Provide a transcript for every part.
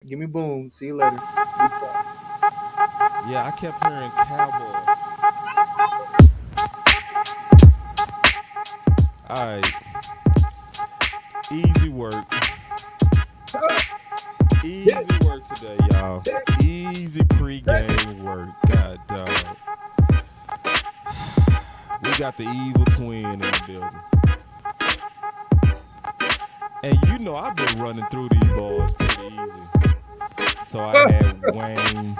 Give me boom. See you later. Be quiet. Yeah, I kept hearing Cowboys. All right, easy work. Hit it. Easy work today, y'all. Easy pregame work. God dog. We got the evil twin in the building. And you know I've been running through these boys pretty easy. So I had Wayne.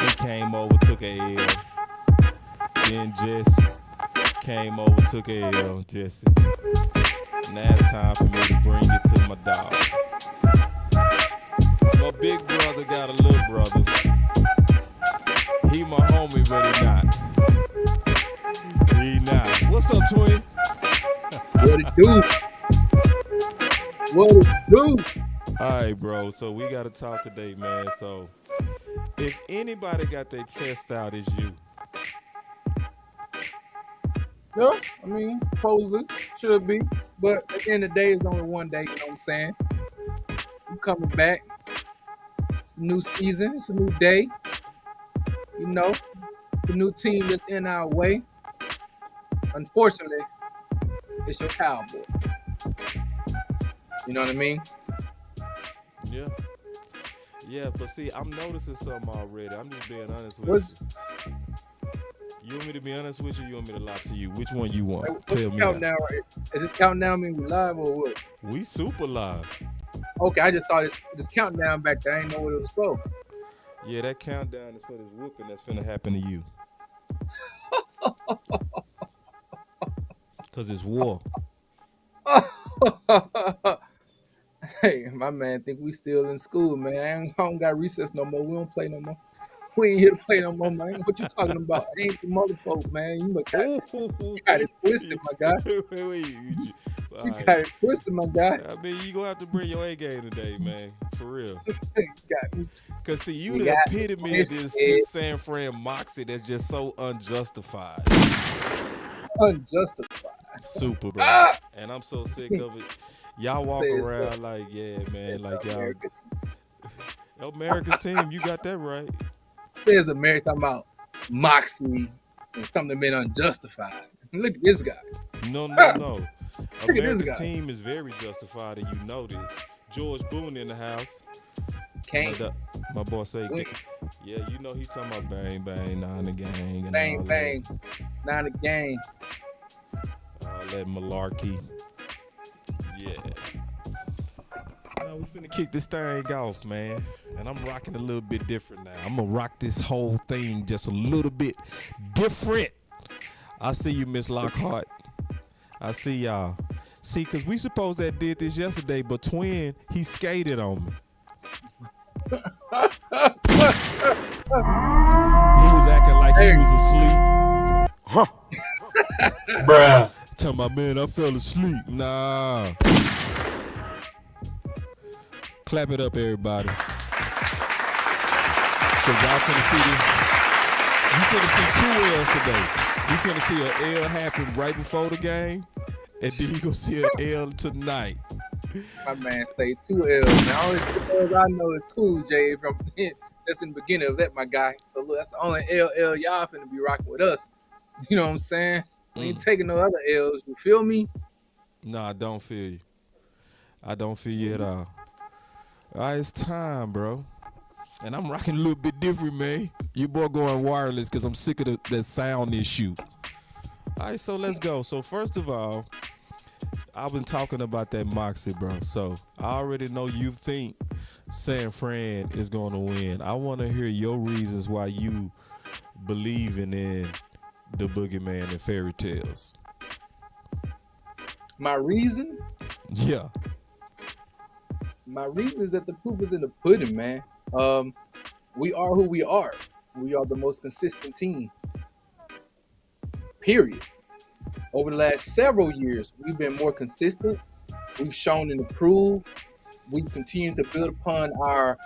He came over, took a L. Then Jess came over, took a L. Jesse. Now it's time for me to bring it to my dog. My big brother got a little brother. He my homie, but he not. He not. What's up, twin? What it do? What it do? All right, bro. So we got to talk today, man. So if anybody got their chest out, it's you. Yeah, I mean, supposedly should be, but at the end of the day, it's only one day. You know what I'm saying? You coming back? It's a new season. It's a new day. You know, the new team that's in our way. Unfortunately, it's your Cowboy. You know what I mean? Yeah. Yeah, but see, I'm noticing something already. I'm just being honest with What's you. You want me to be honest with you? You want me to lie to you? Which one you want? what's Tell this me now. countdown? Right? Is this countdown mean we live or what? We super live. Okay, I just saw this countdown back there. I didn't know what it was for. Yeah, that countdown is for this whooping that's finna happen to you. Cause it's war. Hey, my man think we still in school, man. I don't got recess no more. We don't play no more. We ain't here to play no more, man. What you talking about? It ain't the motherfucker, man. Ooh, You got it twisted, my guy. All You right. got it twisted, my guy. I mean, you gonna have to bring your A game today, man. For real. You got me Cause see, you you the got epitome of this twisted, San Fran moxie that's just so unjustified. unjustified. Super, bro. Ah! And I'm so sick of it. Y'all walk Say it's the, around like, yeah, man, it's like the y'all America team. America's team. You got that right. Says America talking about moxie and something been unjustified. Look at this guy. No, no, Ah, no. look at this America's guy. team is very justified, and you know this. George Boone in the house. My, Can't do- my boy say, win. yeah, you know he talking about bang bang, nine the gang, and Bang, all bang. Not a game. that malarkey. Yeah. Now we finna kick this thing off, man. And I'm rocking a little bit different now. I'm gonna rock this whole thing just a little bit different. I see you, Miss Lockhart. I see y'all. See, cause we supposed that did this yesterday, but Twin, he skated on me. He was acting like he Hey, was asleep. Bruh. Tell my man, I fell asleep. Nah. Clap it up, everybody. Cause y'all finna see this. You finna see two L's today. You finna see an L happen right before the game, and then you gonna see an L tonight. my man say 2 L's. Now, only 2 L's I know is Cool J from that's in the beginning of that, my guy. So look, that's the only LL y'all finna be rocking with us. You know what I'm saying? We ain't Mm. taking no other L's. You feel me? Nah, I don't feel you. I don't feel you at all. All right, it's time, bro. And I'm rocking a little bit different, man. Your boy going wireless because I'm sick of that sound issue. All right, so let's go. So first of all, I've been talking about that Moxie, bro. So I already know you think San Fran is going to win. I want to hear your reasons why you believing in the boogeyman and fairy tales. My reason? Yeah. My reason is that the proof is in the pudding, man. We are who we are. We are the most consistent team. Period. Over the last several years, we've been more consistent. We've shown and improved. We continue to build upon our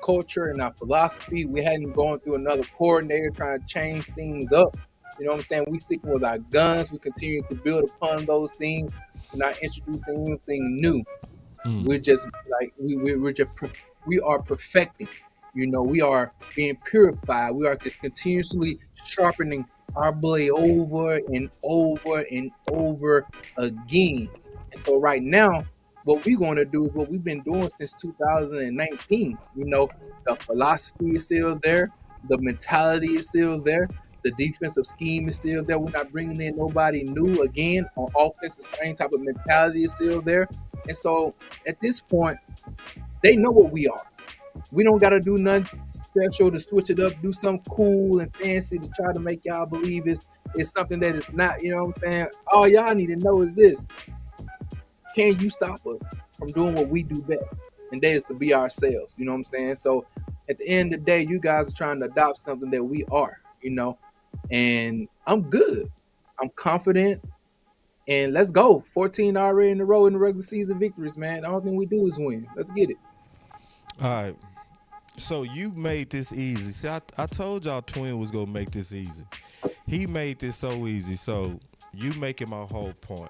culture and our philosophy. We hadn't gone through another coordinator trying to change things up. You know what I'm saying? We sticking with our guns. We continue to build upon those things. We're not introducing anything new. Mm. We're just like we're just we are perfecting. We are being purified. We are just continuously sharpening our blade over and over and over again. And so right now, what we're going to do is what we've been doing since 2019. The philosophy is still there, the mentality is still there, the defensive scheme is still there. We're not bringing in nobody new again on offense. The same type of mentality is still there. And so at this point, they know what we are. We don't got to do nothing special to switch it up, do something cool and fancy to try to make y'all believe it's something that it's not. You know what I'm saying? All y'all need to know is this. Can you stop us from doing what we do best? And that is to be ourselves. You know what I'm saying? So at the end of the day, you guys are trying to adopt something that we are, and I'm good. I'm confident. And let's go. 14 already in a row in the regular season victories, man. The only thing we do is win. Let's get it. All right. So you made this easy. See, I told y'all Twin was gonna make this easy. He made this so easy. So you making my whole point.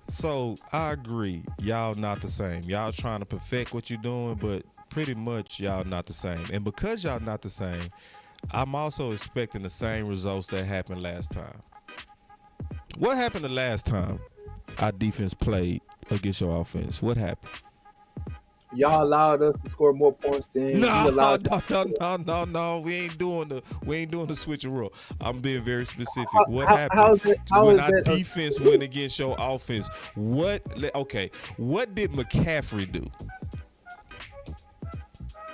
So I agree. Y'all not the same. Y'all trying to perfect what you're doing, but pretty much y'all not the same. And because y'all not the same, I'm also expecting the same results that happened last time. What happened the last time our defense played against your offense? What happened? Y'all allowed us to score more points than we allowed. No. We ain't doing the switcheroo. I'm being very specific. What How happened is it? How when is our that? defense went against your offense? What did McCaffrey do?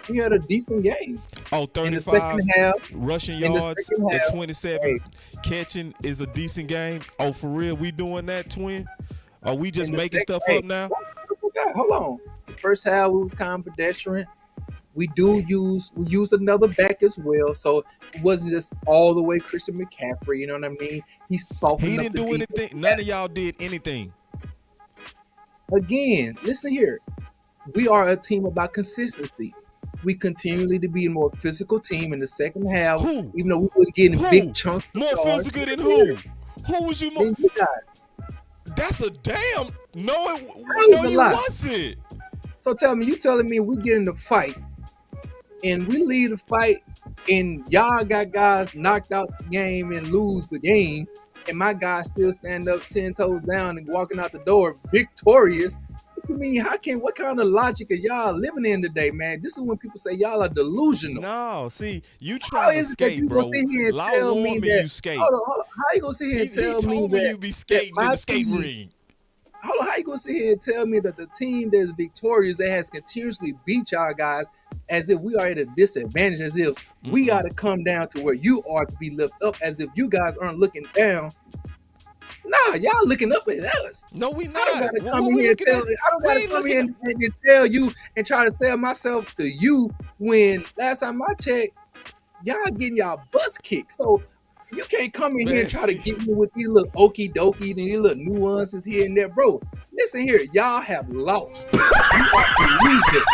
We had a decent game. Oh, In the second 35 half, rushing in the yards second and half, 27 hey, catching is a decent game. Oh, for real, we doing that, Twin? Are we just in the making second, stuff hey, up now? hold on. The first half we was kind of pedestrian. We use another back as well, so it wasn't just all the way Christian McCaffrey. You know what I mean? He He softened up didn't the do defense. anything. None of y'all did anything. Again, listen here. We are a team about consistency. We continually to be a more physical team in the second half, Who? even though we were getting big Who? chunks of More yards. physical than who? Who was you more? Then you guys. That's a damn. No, That was no, a you lie. wasn't. So tell me, you telling me we get in the fight and we lead the fight and y'all got guys knocked out the game and lose the game, and my guys still stand up 10 toes down and walking out the door victorious. What you mean? What kind of logic are y'all living in today, man? This is when people say y'all are delusional. No, see, you How trying to is it that skate, you gonna bro. sit here and Law tell me warn me that? you skate. Hold on. How you gonna sit here and He tell me told me you be that skating in my the skate team? ring. Hold on, how you gonna sit here and tell me that the team that is victorious, that has continuously beat y'all guys, as if we are at a disadvantage, as if we got to come down to where you are to be lifted up, as if you guys aren't looking down? Nah, y'all looking up at us. No, we I don't not. gotta come What in we here and looking tell. at? I don't We gotta ain't come looking here at. and tell you and try to sell myself to you when last time I checked, y'all getting y'all butts kicked. So you can't come in here Man, and try to see. get me with these little okie dokie and these little nuances here and there, bro. Listen here, y'all have lost. You are a loser.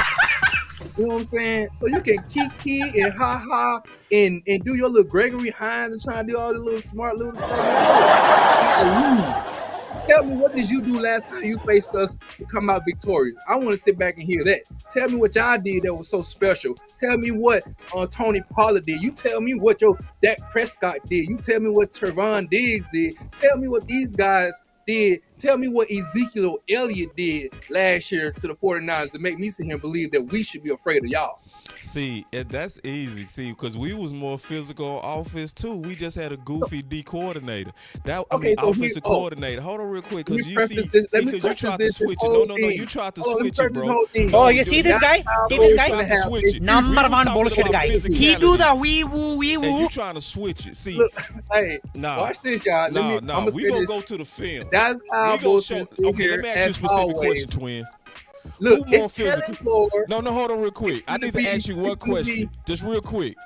You know what I'm saying? So you can kiki and ha ha and do your little Gregory Hines and try to do all the little smart little stuff. Man, bro, you tell me, what did you do last time you faced us to come out victorious? I want to sit back and hear that. Tell me what y'all did that was so special. Tell me what Tony Pollard did. You tell me what your Dak Prescott did. You tell me what Trevon Diggs did. Tell me what these guys did. Tell me what Ezekiel Elliott did last year to the 49ers to make me sit here and believe that we should be afraid of y'all. See, that's easy. See, because we was more physical on offense too. We just had a goofy D coordinator. Okay, so Offensive coordinator. Hold on real quick, because you see, let me because you preface tried to this switch it. whole No. thing. You tried to Hold on, let me switch it, preface this bro. whole thing. Oh, No, you see this Dallas guy? See Cowboys this you guy? tried to switch it. Number We was one talking bullshit about guy. He physicality. do the wee woo wee And woo. you trying to switch it. See, Look, hey, nah, watch this, y'all. nah. I'm gonna We say gonna this. go to the film. Dallas We gonna Cowboys show. can sit Okay, let here me ask you a as specific always. question, Twin. Look, Who more it's Kellen physical? Moore. No, hold on real quick. I need to ask you one It's gonna question, be just real quick.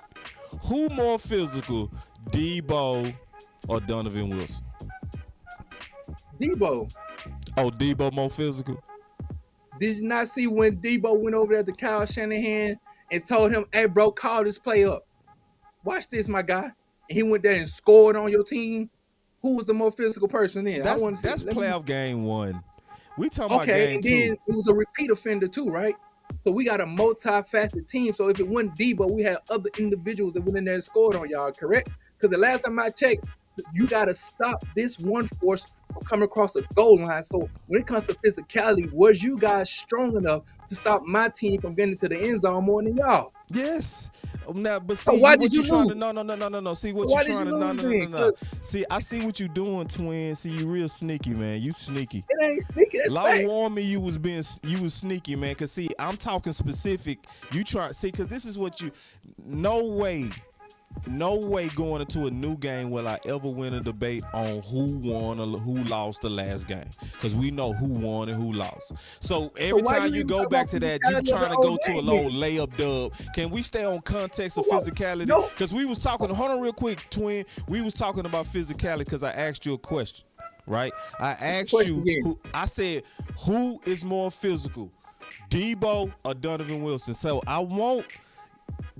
Who more physical, Debo or Donovan Wilson? Debo. Oh, Debo more physical? Did you not see when Debo went over there to Kyle Shanahan and told him, "Hey, bro, call this play up. Watch this, my guy." And he went there and scored on your team. Who was the more physical person then? I That's want to see. playoff game one. We talking about Okay, game and then two. it was a repeat offender too, right? So we got a multifaceted team. So if it wasn't Debo, we had other individuals that went in there and scored on y'all, correct? Because the last time I checked, you got to stop this one force from coming across a goal line. So when it comes to physicality, was you guys strong enough to stop my team from getting to the end zone more than y'all? Yes. Now, but So see, why you did what you you trying lose? to no. See So what you why did trying you to lose then? no. 'Cause See, I see what you doing, twin. See, you real sneaky, man. You sneaky. it ain't sneaky. That's Law facts. warned me you was sneaky, man. Cause see, I'm talking specific. You try see, cause this is what you. No way going into a new game will I ever win a debate on who won or who lost the last game. Because we know who won and who lost. So So every why time you you even go talk back about to that, you physicality of the trying to old go to a game low then? layup dub. Can we stay on context of Hold on. physicality? No. Because we was talking, hold on real quick, twin. We was talking about physicality because I asked you a question, right? I asked Question you, again. I said, who is more physical, Debo or Donovan Wilson? So I want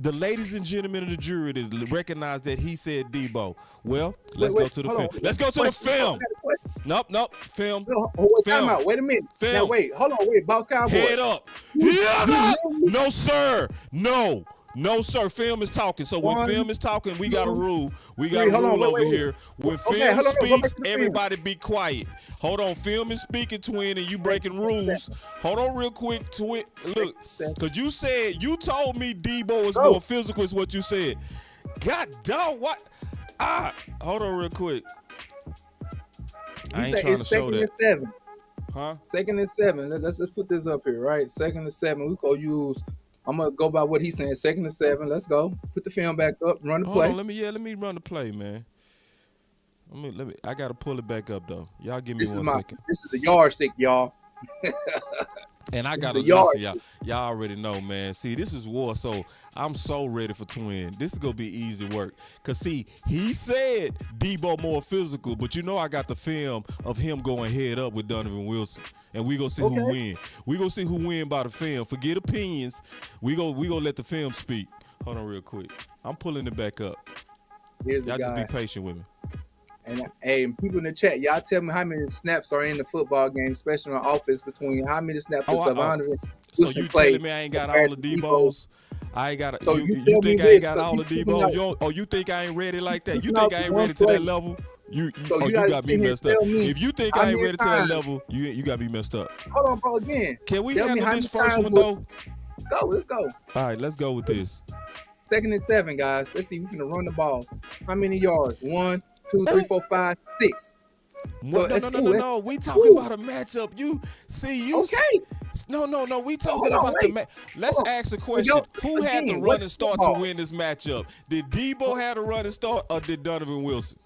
the ladies and gentlemen of the jury to recognize that he said Debo. Well, let's go Wait, to the hold film. on. Let's go to the Question. I film. got a question. Nope. Film. Wait, time Film. out. Wait a minute. Now Film. wait, hold on, wait, Boss Cowboy. Head up. You Head up. literally No, sir. No. No, sir. Film is talking. So when 1, film is talking, we got a 2, rule. We got 3. a Hold on, rule over wait. here. When Okay, film hold on, no, go back speaks, to the film. everybody be quiet. Hold on. Film is speaking, twin, and you breaking rules. Hold on real quick, twin. Look, because you told me Debo is Go. more physical is what you said. God dog, what? Hold on real quick. I You ain't say trying it's to show second that. and 7. Huh? Second and 7. Let's just put this up here, right? Second and 7. We gonna use. I'm gonna go by what he's saying. Second and 7. Let's go. Put the film back up. Run the Hold play. on, let me run the play, man. Let me I gotta pull it back up though. Y'all give me This is 1 my. second. This is the yardstick, y'all. And I This is gotta the yard. listen, y'all already know, man. See, this is war, so I'm so ready for twin. This is gonna be easy work. Cause see, he said Debo more physical, but you know I got the film of him going head up with Donovan Wilson. And we gonna see who win. We gonna see who win by the film. Forget opinions. We gonna let the film speak. Hold on real quick. I'm pulling it back up. Here's the Y'all just guy. be patient with me. And hey, people in the chat, y'all tell me how many snaps are in the football game, especially on offense, between how many snaps does Donovan So Wilson you play telling me I ain't got all the compared to Debo? Debos? I ain't got. So You tell think me I ain't this, got 'cause all the you picking Debos? You think I ain't ready like that? You picking think out I ain't one ready to play. that level? You So you got gotta me sit here messed and up. tell me If you think how I ain't many ready to that times. level, you got me messed up. Hold on, bro. Again, Can we tell me handle how this many first times one would- though? Go, let's go. All right, let's go with this. Second and 7, guys. Let's see. We're gonna run the ball. How many yards? 1, 2, 3, 4, 5, 6. So No. We talking about a matchup. You see, you okay. No. We talking Hold on, about wait. the Let's Hold on. ask a question. Who had to again, run and what's start to football? win this matchup? Did Debo have to run and start, or did Donovan Wilson?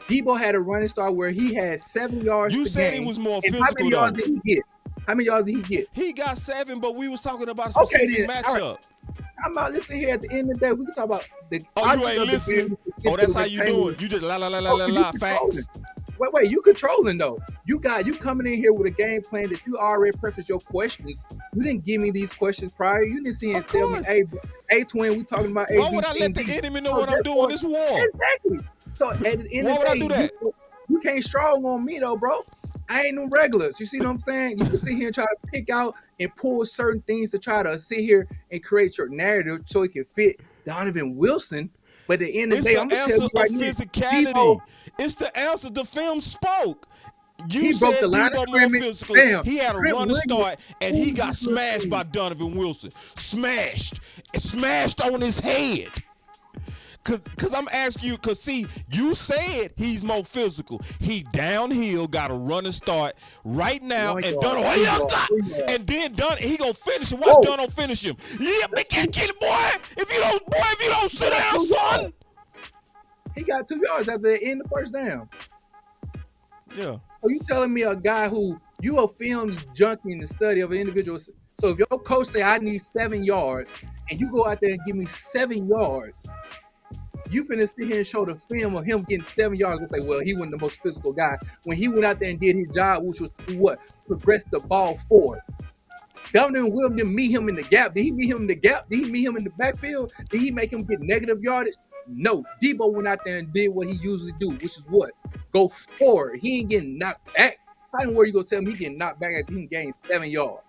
Debo had a running start where he had 7 yards. You per said game. he was more And physical how many yards though. did he get? How many yards did he get? He got 7, but we was talking about a Okay, specific then. All right. matchup. I'm not listening here. At the end of the day, we can talk about the. Oh, you object ain't of the listening? game is to get Oh, to that's the how you rectangle. doing? You just la You facts. Wait, you controlling though. You coming in here with a game plan that you already prefaced your questions. You didn't give me these questions prior. You didn't sit here and Of tell me, course. hey, twin, we talking about A, Why B, would I C, let and the D. enemy know So what I'm doing? therefore- This war. Exactly. So at the end Why of would I the do day, that? you can't strong on me though, bro. I ain't no regulars. You see what I'm saying? You can sit here and try to pick out and pull certain things to try to sit here and create your narrative so it can fit Donovan Wilson. But at the end of It's the day, the I'm gonna answer tell you right of now, physicality. Debo, It's the answer. The film spoke. You he broke said the line of Debo more scrimmage. physical. Damn, He had a Trent run to Williams. start, and he got Ooh, smashed by Donovan Wilson. Smashed on his head. Cause I'm asking you, cause see, you said he's more physical. He downhill, got a running start right now, 1 and yard, Dunno, 2 hey, yards, stop, 3 yards. and then he gonna finish it. Watch Whoa. Dunno finish him. Yeah, but get it, boy. If you don't sit down, 2 son. yards. He got 2 yards after the end of the first down. Yeah. So you telling me a guy who you a films junkie in the study of an individual. So if your coach say I need 7 yards, and you go out there and give me 7 yards, you finna sit here and show the film of him getting 7 yards and say, well, he wasn't the most physical guy. When he went out there and did his job, which was to what? Progress the ball forward. Donovan Williams didn't meet him in the gap. Did he meet him in the gap? Did he meet him in the backfield? Did he make him get negative yardage? No. Debo went out there and did what he usually do, which is what? Go forward. He ain't getting knocked back. How in the world you gonna tell him he getting knocked back after he gained 7 yards?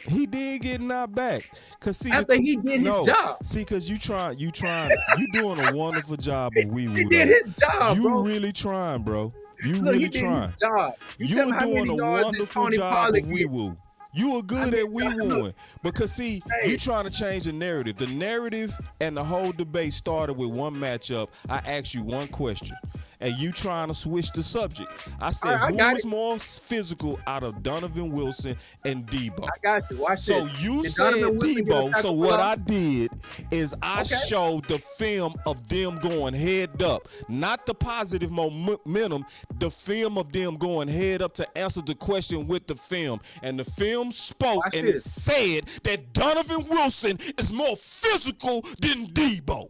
He did get knocked back. Cause see, after he did his job. See, cause you doing a wonderful job of wee He woo did though. his job, You bro. really trying, bro. You Look, he really did trying. his job. You tell You're me how doing many a yards did wonderful Tony job Pollard of wee get? woo. You are good at wee wooing. Because see, Hey. you trying to change the narrative. The narrative and the whole debate started with one matchup. I asked you one question. And you trying to switch the subject. I said, All right, who is more physical out of Donovan Wilson and Debo? I got you. Watch So this. you Did said Donovan Wilson get a Debo. So tackle for what loss? I did is I Okay. showed the film of them going head up, not the positive momentum. The film of them going head up to answer the question with the film, and the film spoke Watch and this. it said that Donovan Wilson is more physical than Debo.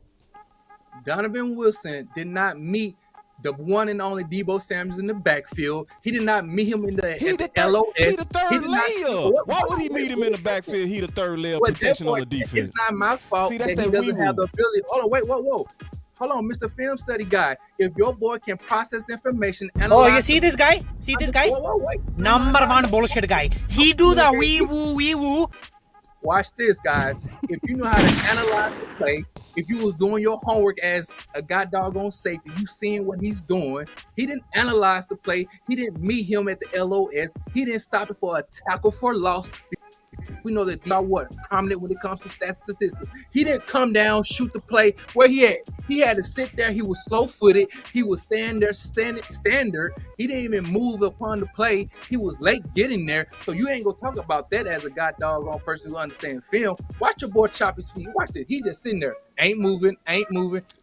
Donovan Wilson did not meet the one and only Debo Samuels in the backfield. He did not meet him in the LOS. He the third did not see- layer. What- Why would he wait, meet him wait in the a second. backfield? He the third layer of Well, protection on therefore, the defense. It's not my fault See, that's that he that doesn't have the wee-woo. ability. Hold on, wait, whoa. Hold on, Mr. Film Study Guy. If your boy can process information, Oh, analyze. you see this guy? See this guy? Whoa, wait. Number one bullshit guy. He do the wee woo. Watch this, guys. If you know how to analyze the play, if you was doing your homework as a god doggone safety, you seeing what he's doing. He didn't analyze the play. He didn't meet him at the LOS. He didn't stop it for a tackle for loss. We know that y'all what prominent when it comes to statistics. He didn't come down, shoot the play. Where he at? He had to sit there. He was slow-footed. He was standing there, standard. He didn't even move upon the play. He was late getting there. So you ain't gonna talk about that as a god doggone person who understands film. Watch your boy chop his feet. Watch this. He just sitting there, ain't moving. Didn't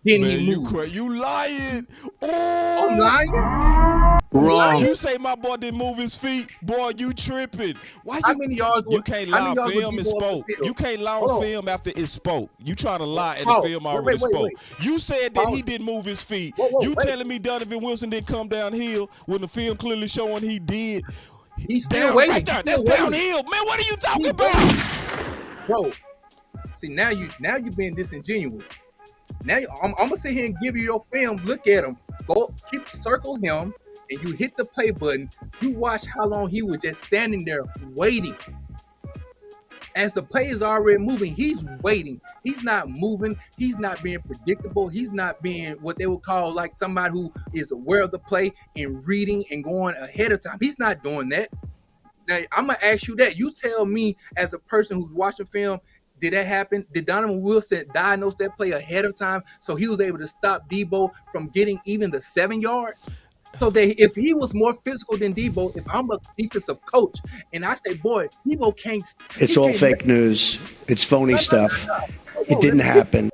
Man, even move. you lying. I'm Oh, lying. Wrong. you say my boy didn't move his feet, boy. You tripping? Why How you? many yards? You can't how lie many on yards would film and Debo up the spoke. field? You can't lie Hold on on. film after it spoke. You trying to lie and Pause. the film Wait, already wait, spoke. wait. You said that Pause. he didn't move his feet. Whoa, you wait. telling me Donovan Wilson didn't come downhill when the film clearly showing he did? He's still Down, waiting. right there. He's That's still waiting. downhill, man. What are you talking He's about? Bro, see now you being disingenuous. Now I'm gonna sit here and give you your film. Look at him. Go circle him, and you hit the play button. You watch how long he was just standing there waiting. As the play is already moving, he's waiting. He's not moving. He's not being predictable. He's not being what they would call like somebody who is aware of the play and reading and going ahead of time. He's not doing that. Now, I'm going to ask you that. You tell me as a person who's watching film, did that happen? Did Donovan Wilson diagnose that play ahead of time so he was able to stop Debo from getting even the 7 yards? So that if he was more physical than Debo, if I'm a defensive coach and I say, boy, Debo can't. It's all fake news. It's phony stuff. It didn't happen.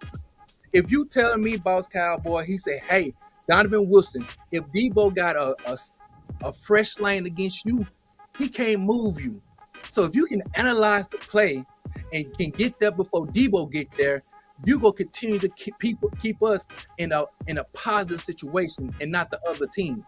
If you telling me, Boss Cowboy, he said, hey, Donovan Wilson, if Debo got a fresh lane against you, he can't move you. So if you can analyze the play and can get there before Debo get there, you go continue to keep us in a positive situation and not the other team.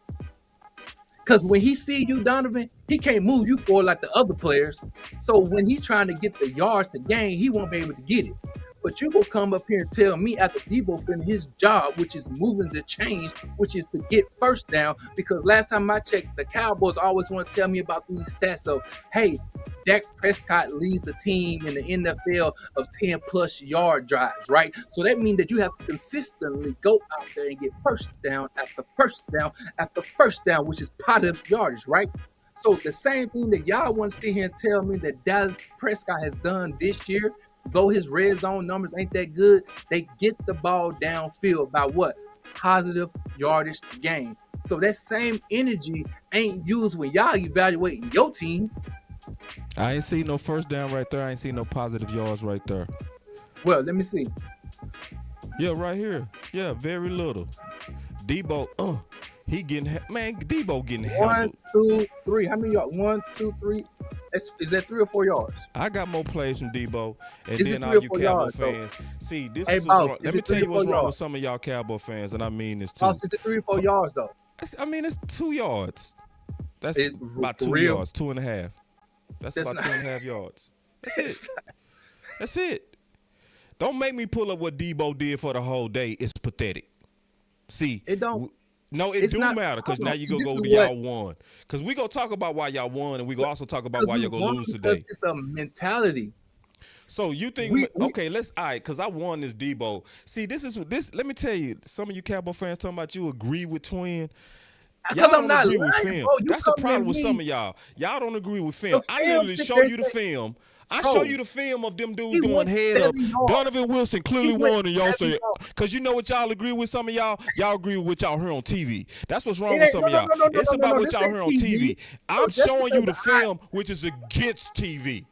Because when he see you, Donovan, he can't move you forward like the other players. So when he's trying to get the yards to gain, he won't be able to get it. But you will come up here and tell me after Debo finished his job, which is moving the chains, which is to get first down. Because last time I checked, the Cowboys always want to tell me about these stats. So, hey, Dak Prescott leads the team in the NFL of 10-plus yard drives, right? So that means that you have to consistently go out there and get first down after first down after first down, which is positive yardage, right? So the same thing that y'all want to sit here and tell me that Dak Prescott has done this year, though his red zone numbers ain't that good, they get the ball downfield by what? Positive yardage to gain. So that same energy ain't used when y'all evaluating your team. I ain't see no first down right there. I ain't see no positive yards right there. Well, let me see. Yeah, right here. Yeah, very little. Debo, he getting Debo getting 1, handled. 2, 3. How many yards? 1, 2, 3. Is that 3 or 4 yards? I got more plays from Debo, and Is then it all 3 or you 4 Cowboy yards, though? fans. See, this Hey, is boss, what's wrong. is Let me it tell 3 you or what's 4 wrong with yards? some of y'all Cowboy fans, and I mean this too. Boss, is it 3 or 4 yards though? I mean, it's 2 yards. That's It- about for 2 real? yards, 2.5. That's That's about not- 2.5 yards. That's it. That's it. Don't make me pull up what Debo did for the whole day. It's pathetic. See, It don't. No, it It's do not. matter because Hold now on. you See, gonna this go is to what y'all won. Because we gonna talk about why y'all won, and we gonna also talk about because why we y'all gonna won lose because today. it's a mentality. So you think We okay? Let's all right, because I won this Debo. See, this is this. Let me tell you, some of you Cowboy fans talking about you agree with Twin. because Y'all I'm don't not agree with lying, film. bro. You That's the coming at problem with some me? of y'all. Y'all don't agree with The film. I film literally sit show there you the say, film. I show bro, you the film of them dudes he going went head up. 7 yards. Donovan Wilson clearly He went won, and y'all 7 say, yards. because you know what y'all agree with some of y'all? Y'all agree with what y'all hear on TV. That's what's wrong It with ain't some no of no y'all. no no no It's no no about no. what This y'all ain't hear on TV. TV. So I'm just showing because you the I film, which is against TV.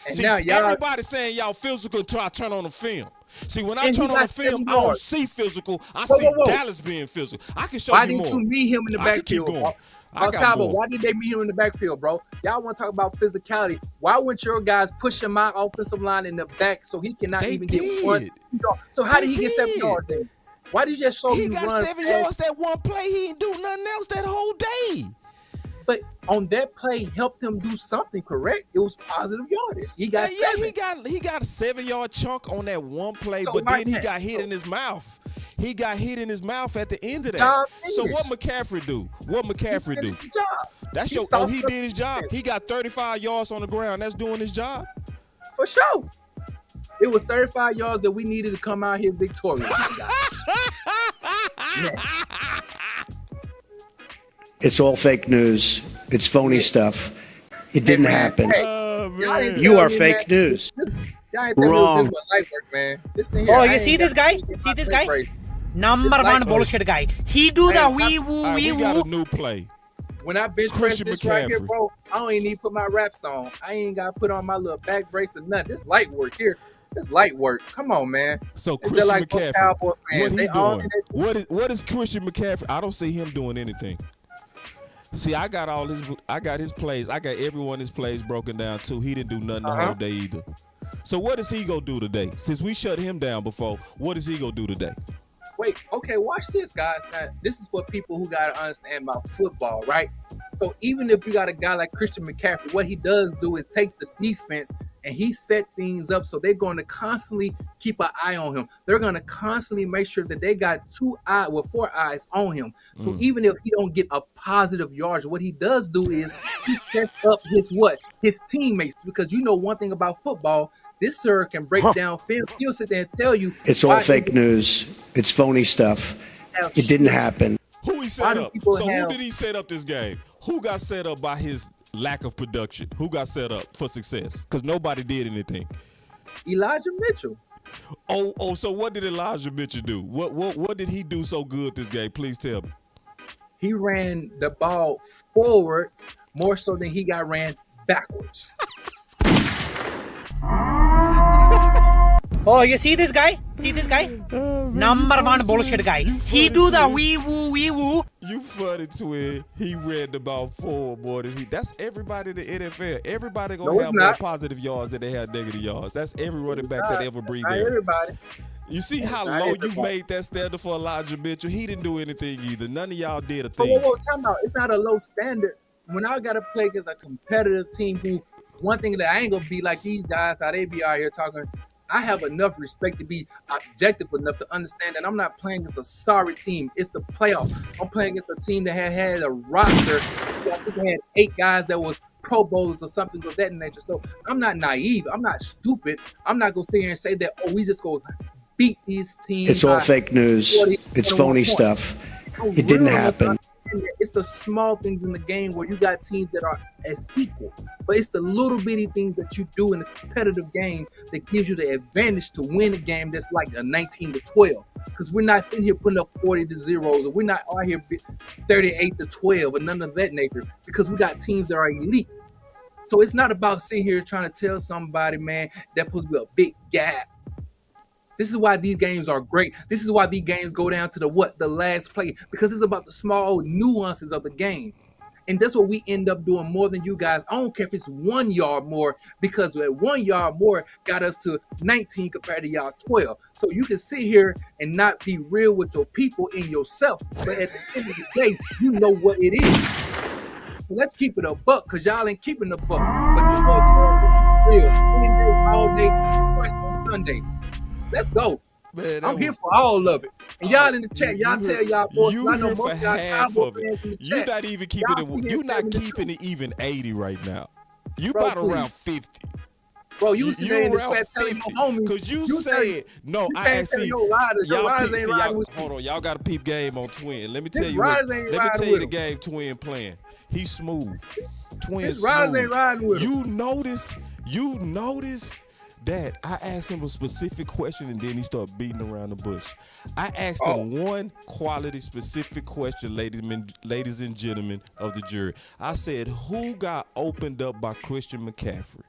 and See, now y'all everybody saying y'all physical until I turn on the film. See, when I and he turn on the got film, 7 I don't yards. see physical. I Whoa see whoa whoa! Dallas being physical. I can show Why you didn't you more. meet him in the I can keep backfield, going. bro? I got Scott, more. why did they meet him in the backfield, bro? Y'all want to talk about physicality? Why wouldn't your guys push him out offensive line in the back so he cannot They even get 1 did. yard? So how They did he get 7 yards did. then? Why did you just show He me got run 7 yards past? that one play. He didn't do nothing else that whole day. But on that play, helped him do something correct. It was positive yardage. He got Yeah, 7. he got a 7 yard chunk on that one play, So but right then he now, got hit in his mouth. He got hit in his mouth at the end of that. job So what finished. McCaffrey do? What He McCaffrey do? finished the job. That's He your he softened up did his the job. defense. He got 35 yards on the ground. That's doing his job. For sure. It was 35 yards that we needed to come out here victorious. Yeah. It's all fake news. It's phony Yeah. stuff. It Hey, didn't man, happen. hey, Oh y'all ain't man. You tell are me, man. fake news. Y'all ain't tell me it was Wrong. this much light work, man. Listen here. Oh, I you see ain't this got guy? to get See my this leg guy? raised. Number It's one like- bullshit guy. He do Hey, the wee All woo right, wee we got a woo. new play. When I bench press Christian this right here, McCaffrey. bro, I don't even need to put my wraps on. I ain't got to put on my little back brace or nothing. This light work here. This light work. Come on, man. So It's just Christian like those McCaffrey, Cowboy fans. what he They all in doing? that. What is Christian McCaffrey? I don't see him doing anything. See, I got his plays. I got everyone his plays broken down too. He didn't do nothing the whole day either. So what is he gonna do today? Since we shut him down before, what is he gonna do today? Wait, okay, watch this, guys. Now, this is for people who got to understand about football, right? So even if you got a guy like Christian McCaffrey, what he does do is take the defense and he set things up so they're going to constantly keep an eye on him. They're going to constantly make sure that they got 4 eyes on him. So even if he don't get a positive yardage, what he does do is he sets up his teammates. Because you know one thing about football, this sir can break down film. He'll sit there and tell you It's all why fake is it news. It's phony stuff. have It didn't shifts? happen. Who he Why set do up? people So who have- did he set up this game? Who got set up by his lack of production? Who got set up for success? Because nobody did anything. Elijah Mitchell. Oh, so what did Elijah Mitchell do? What did he do so good this game? Please tell me. He ran the ball forward more so than he got ran backwards. Oh, you see this guy? See this guy? Number one bullshit guy. He do the wee woo wee woo. You funny, Twin. He ran the ball forward more than he. That's everybody in the NFL. Everybody gonna No, it's have more not. positive yards than they have negative yards. That's every running back that ever breathed Not air. everybody. You see how not low you everybody. made that standard for Elijah Mitchell? He didn't do anything either. None of y'all did a But thing. whoa, time out. It's not a low standard. When I got to play against a competitive team who, one thing that I ain't going to be like these guys, how they be out here talking, I have enough respect to be objective enough to understand that I'm not playing against a sorry team. It's the playoffs. I'm playing against a team that had a roster. I think they had 8 guys that was Pro Bowls or something of that nature. So I'm not naive. I'm not stupid. I'm not going to sit here and say that, oh, we just go beat these teams. It's all by fake news. 40, It's 21 phony points. stuff. I'm It didn't real enough to happen. understand that it's the small things in the game where you got teams that are as equal, but it's the little bitty things that you do in a competitive game that gives you the advantage to win a game that's like a 19-12. Because we're not sitting here putting up 40-0, or we're not out here 38-12, or none of that nature. Because we got teams that are elite. So it's not about sitting here trying to tell somebody, man, that supposed to be a big gap. This is why these games are great. This is why these games go down to the last play, because it's about the small nuances of the game. And that's what we end up doing more than you guys. I don't care if it's 1 yard more, because that 1 yard more got us to 19 compared to y'all 12. So you can sit here and not be real with your people and yourself. But at the end of the day, you know what it is. So let's keep it a buck, because y'all ain't keeping the buck. But you know it's real. Any day, all day, twice on Sunday. Let's go. Man, I'm here for all of it. And y'all in the chat, y'all tell y'all boys. You I know here most for of y'all half Cowboy of it. fans in the You're chat. not even keeping Y'all it. sit here You're not telling the keeping truth. it even 80 right now. You Bro, about around please. 50. Bro, you sitting there in the around chat telling 50. your homies. Cause you telling- said no. you I can't tell see. your riders. Your Y'all riders peep, ain't see, riding y'all, with hold you. on. Y'all got a peep game on Twin. Let me His tell you what. riders ain't Let me riding tell you with the him. game Twin playing. He's smooth. Twin His riders smooth. ain't riding with him. You notice that I asked him a specific question and then he started beating around the bush. I asked him one quality specific question, ladies and gentlemen of the jury. I said, who got opened up by Christian McCaffrey?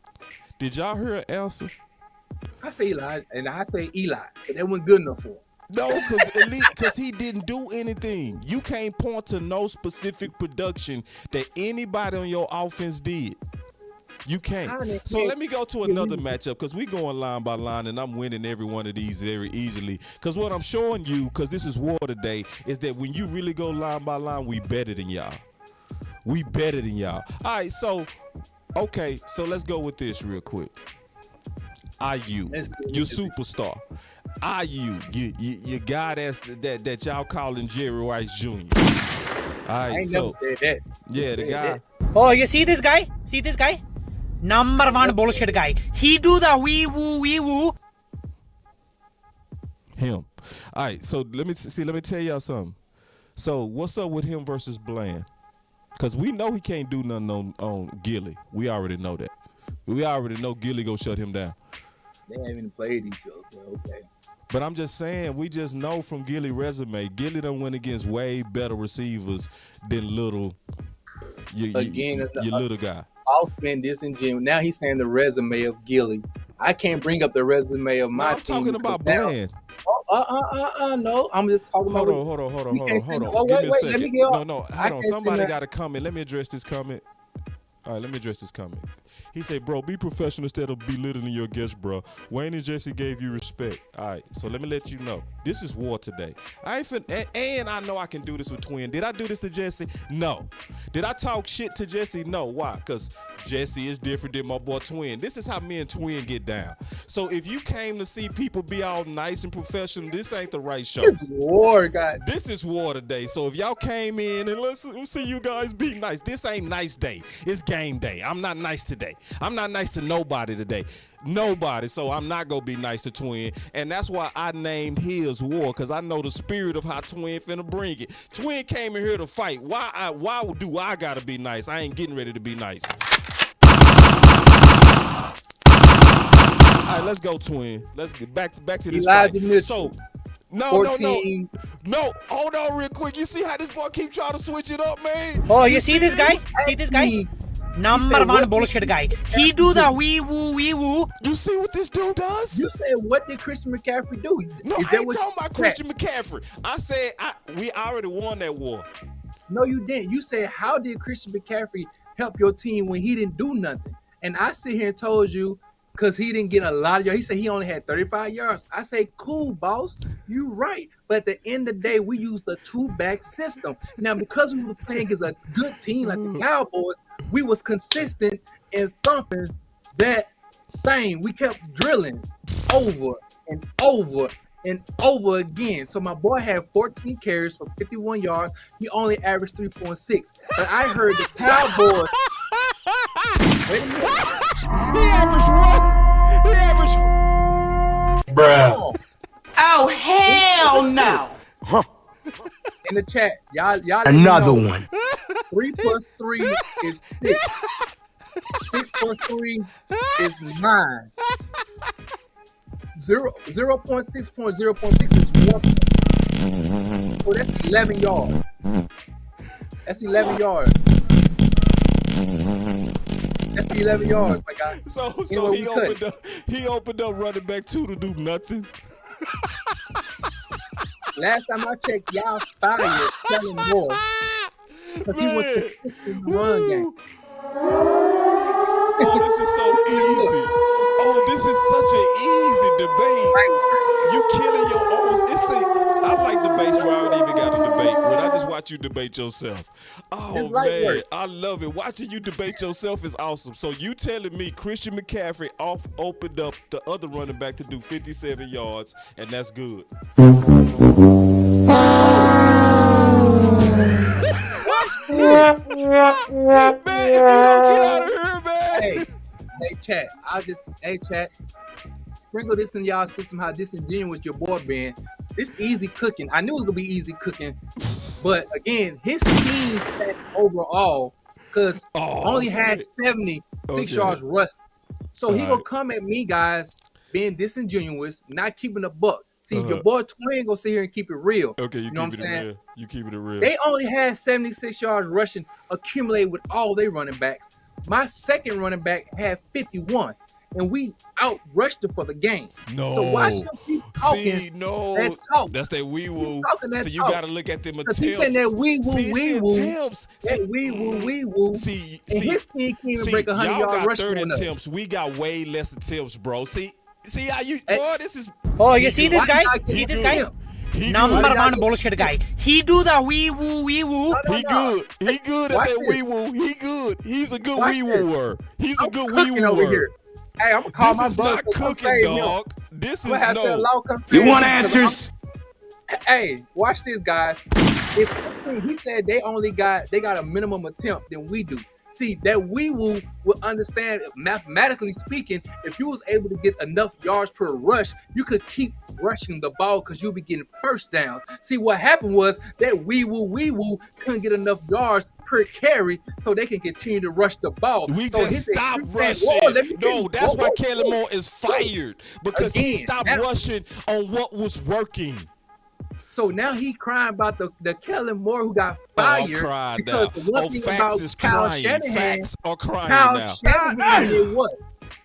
Did y'all hear an answer? I say Eli, and I say Eli, but that wasn't good enough for him. No, because he didn't do anything. You can't point to no specific production that anybody on your offense did. You can't. So let me go to another matchup because we going line by line and I'm winning every one of these very easily. Because what I'm showing you, because this is war today, is that when you really go line by line, we better than y'all. We better than y'all. All right, so let's go with this real quick. IU, your superstar. IU, you guy that y'all calling Jerry Rice Jr. All right, I ain't never said that. Yeah, the guy. That. Oh, you see this guy? See this guy? Number one bullshit guy. He do the wee woo. Him. All right, so let me tell y'all something. So what's up with him versus Bland? Because we know he can't do nothing on Gilly. We already know that. We already know Gilly go shut him down. They haven't even played each other, but okay. But I'm just saying, we just know from Gilly's resume, Gilly done went against way better receivers than little, your little guy. I'll spend this in gym. Now he's saying the resume of Gilly. I can't bring up the resume of my I'm team. talking about Bland. No. I'm just talking about. Hold on. Oh, Give me a second. Let me get hold on. Somebody got a comment. Let me address this comment. All right, let me address this comment. He said, bro, be professional instead of belittling your guest, bro. Wayne and Jesse gave you respect. All right, so let me let you know. This is war today. And I know I can do this with Twin. Did I do this to Jesse? No. Did I talk shit to Jesse? No. Why? Because Jesse is different than my boy Twin. This is how me and Twin get down. So if you came to see people be all nice and professional, this ain't the right show. It's war, guys. This is war today. So if y'all came in and let's see you guys be nice, this ain't nice day. It's game day. I'm not nice today. I'm not nice to nobody today. Nobody. So I'm not going to be nice to Twin. And that's why I named his war, because I know the spirit of how Twin finna bring it. Twin came in here to fight. Why do I got to be nice? I ain't getting ready to be nice. All right, let's go, Twin. Let's get back to this fight. So, no. Hold on real quick. You see how this boy keep trying to switch it up, man? Oh, you see this guy? See this guy? Number one bullshit guy. He do the wee woo. You see what this dude does? You said, what did Christian McCaffrey do? No, I ain't talking about Christian McCaffrey. I said we already won that war. No, you didn't. You said, how did Christian McCaffrey help your team when he didn't do nothing? And I sit here and told you, because he didn't get a lot of yards. He said he only had 35 yards. I say, cool, boss. You right. But at the end of the day, we used a two-back system. Now, because we were playing against a good team like the Cowboys, we was consistent in thumping that thing. We kept drilling over and over and over again. So my boy had 14 carries for 51 yards. He only averaged 3.6. But I heard the Cowboys. Wait a minute. He averaged what? He averaged. Bruh. Oh, hell no. In the chat, y'all Another one. 3 plus 3 is 6. 6 plus 3 is 9. 0.6 is 1. So that's 11 yards. That's 11 yards. That's 11 yards, my guy. So Anyway, he opened up running back 2 to do nothing. Last time I checked, y'all fired Kellen Moore because he was consistent in the run game. Oh, this is so easy. Oh, this is such an easy debate. You killing your own. I like debates where I don't even got to debate. When I just watch you debate yourself. Oh, man. I love it. Watching you debate yourself is awesome. So you telling me Christian McCaffrey opened up the other running back to do 57 yards, and that's good. Man, if you don't get out of here, man. Hey, chat. Hey, chat. Sprinkle this in y'all system. How disingenuous your boy been. This easy cooking. I knew it was gonna be easy cooking, but again, his team stat overall, because only had 76 yards rushed. So he gonna come at me, guys, being disingenuous, not keeping a buck. See, your boy Twain gonna sit here and keep it real. Okay, you know keep it real. You keep it real. They only had 76 yards rushing accumulated with all their running backs. My second running back had 51, and we out rushed it for the game. No. So watch him keep talking. See, no. That talk. That's that wee woo. So you got to look at them attempts. He said that wee woo, wee woo. Attempts. That wee woo, wee woo. See, and his team can't even break 100 y'all yard got rush 30 attempts. We got way less attempts, bro. See how you, boy, this is. Oh, you see this guy? See this guy? Number one bullshit guy. He do the wee woo, wee woo. He good. He good at that wee woo. He good. He's a good wee wooer. He's a good wee wooer. Hey, I'm gonna call my This is not cooking, dog. This is no. You want answers? Hey, watch this, guys. If he said they got a minimum attempt than we do. See, that wee woo will understand, mathematically speaking, if you was able to get enough yards per rush, you could keep rushing the ball because you'll be getting first downs. See, what happened was that wee woo couldn't get enough yards per carry so they can continue to rush the ball. We so just stopped rushing. That's why Kellen Moore is fired, because he stopped rushing on what was working. So now he crying about the Kellen Moore who got fired because the one thing about Kyle Shanahan, facts are crying Kyle Shanahan did what?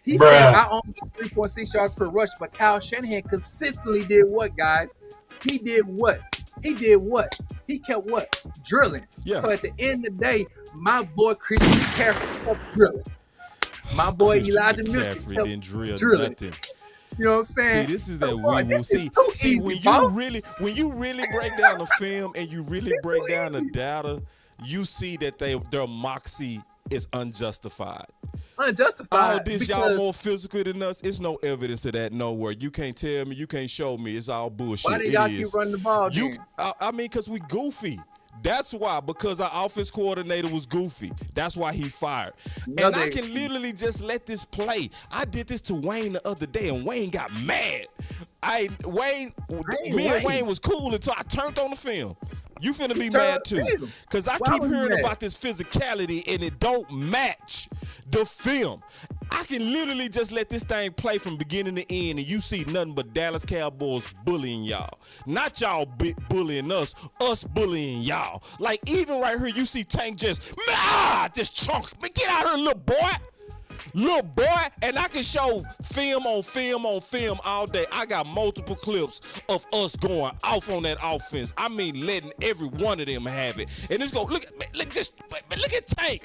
He said I only get 3.6 yards per rush, but Kyle Shanahan consistently did what, guys? He did what? He kept what? Drilling. Yeah. So at the end of the day, my boy Christian McCaffrey kept drilling. My boy Elijah Mitchell kept drilling. Nothing. You know what I'm saying? See, this is that wee woo. See, when you really break down the film and you really break down the data, you see that their moxie is unjustified. All this, y'all more physical than us. It's no evidence of that nowhere. You can't tell me, you can't show me. It's all bullshit. Why do y'all keep running the ball? I mean, because we goofy. That's why, because our offense coordinator was goofy. That's why he fired. And I can literally just let this play. I did this to Wayne the other day, and Wayne got mad. Me and Wayne was cool until I turned on the film. You finna be mad too. Because I keep hearing about this physicality, and it don't match the film. I can literally just let this thing play from beginning to end, and you see nothing but Dallas Cowboys bullying y'all. Not y'all bullying us bullying y'all. Like, even right here, you see Tank just chunk. Get out of here, little boy. Little boy, and I can show film on film on film all day. I got multiple clips of us going off on that offense. I mean, letting every one of them have it. And it's go look at Tank.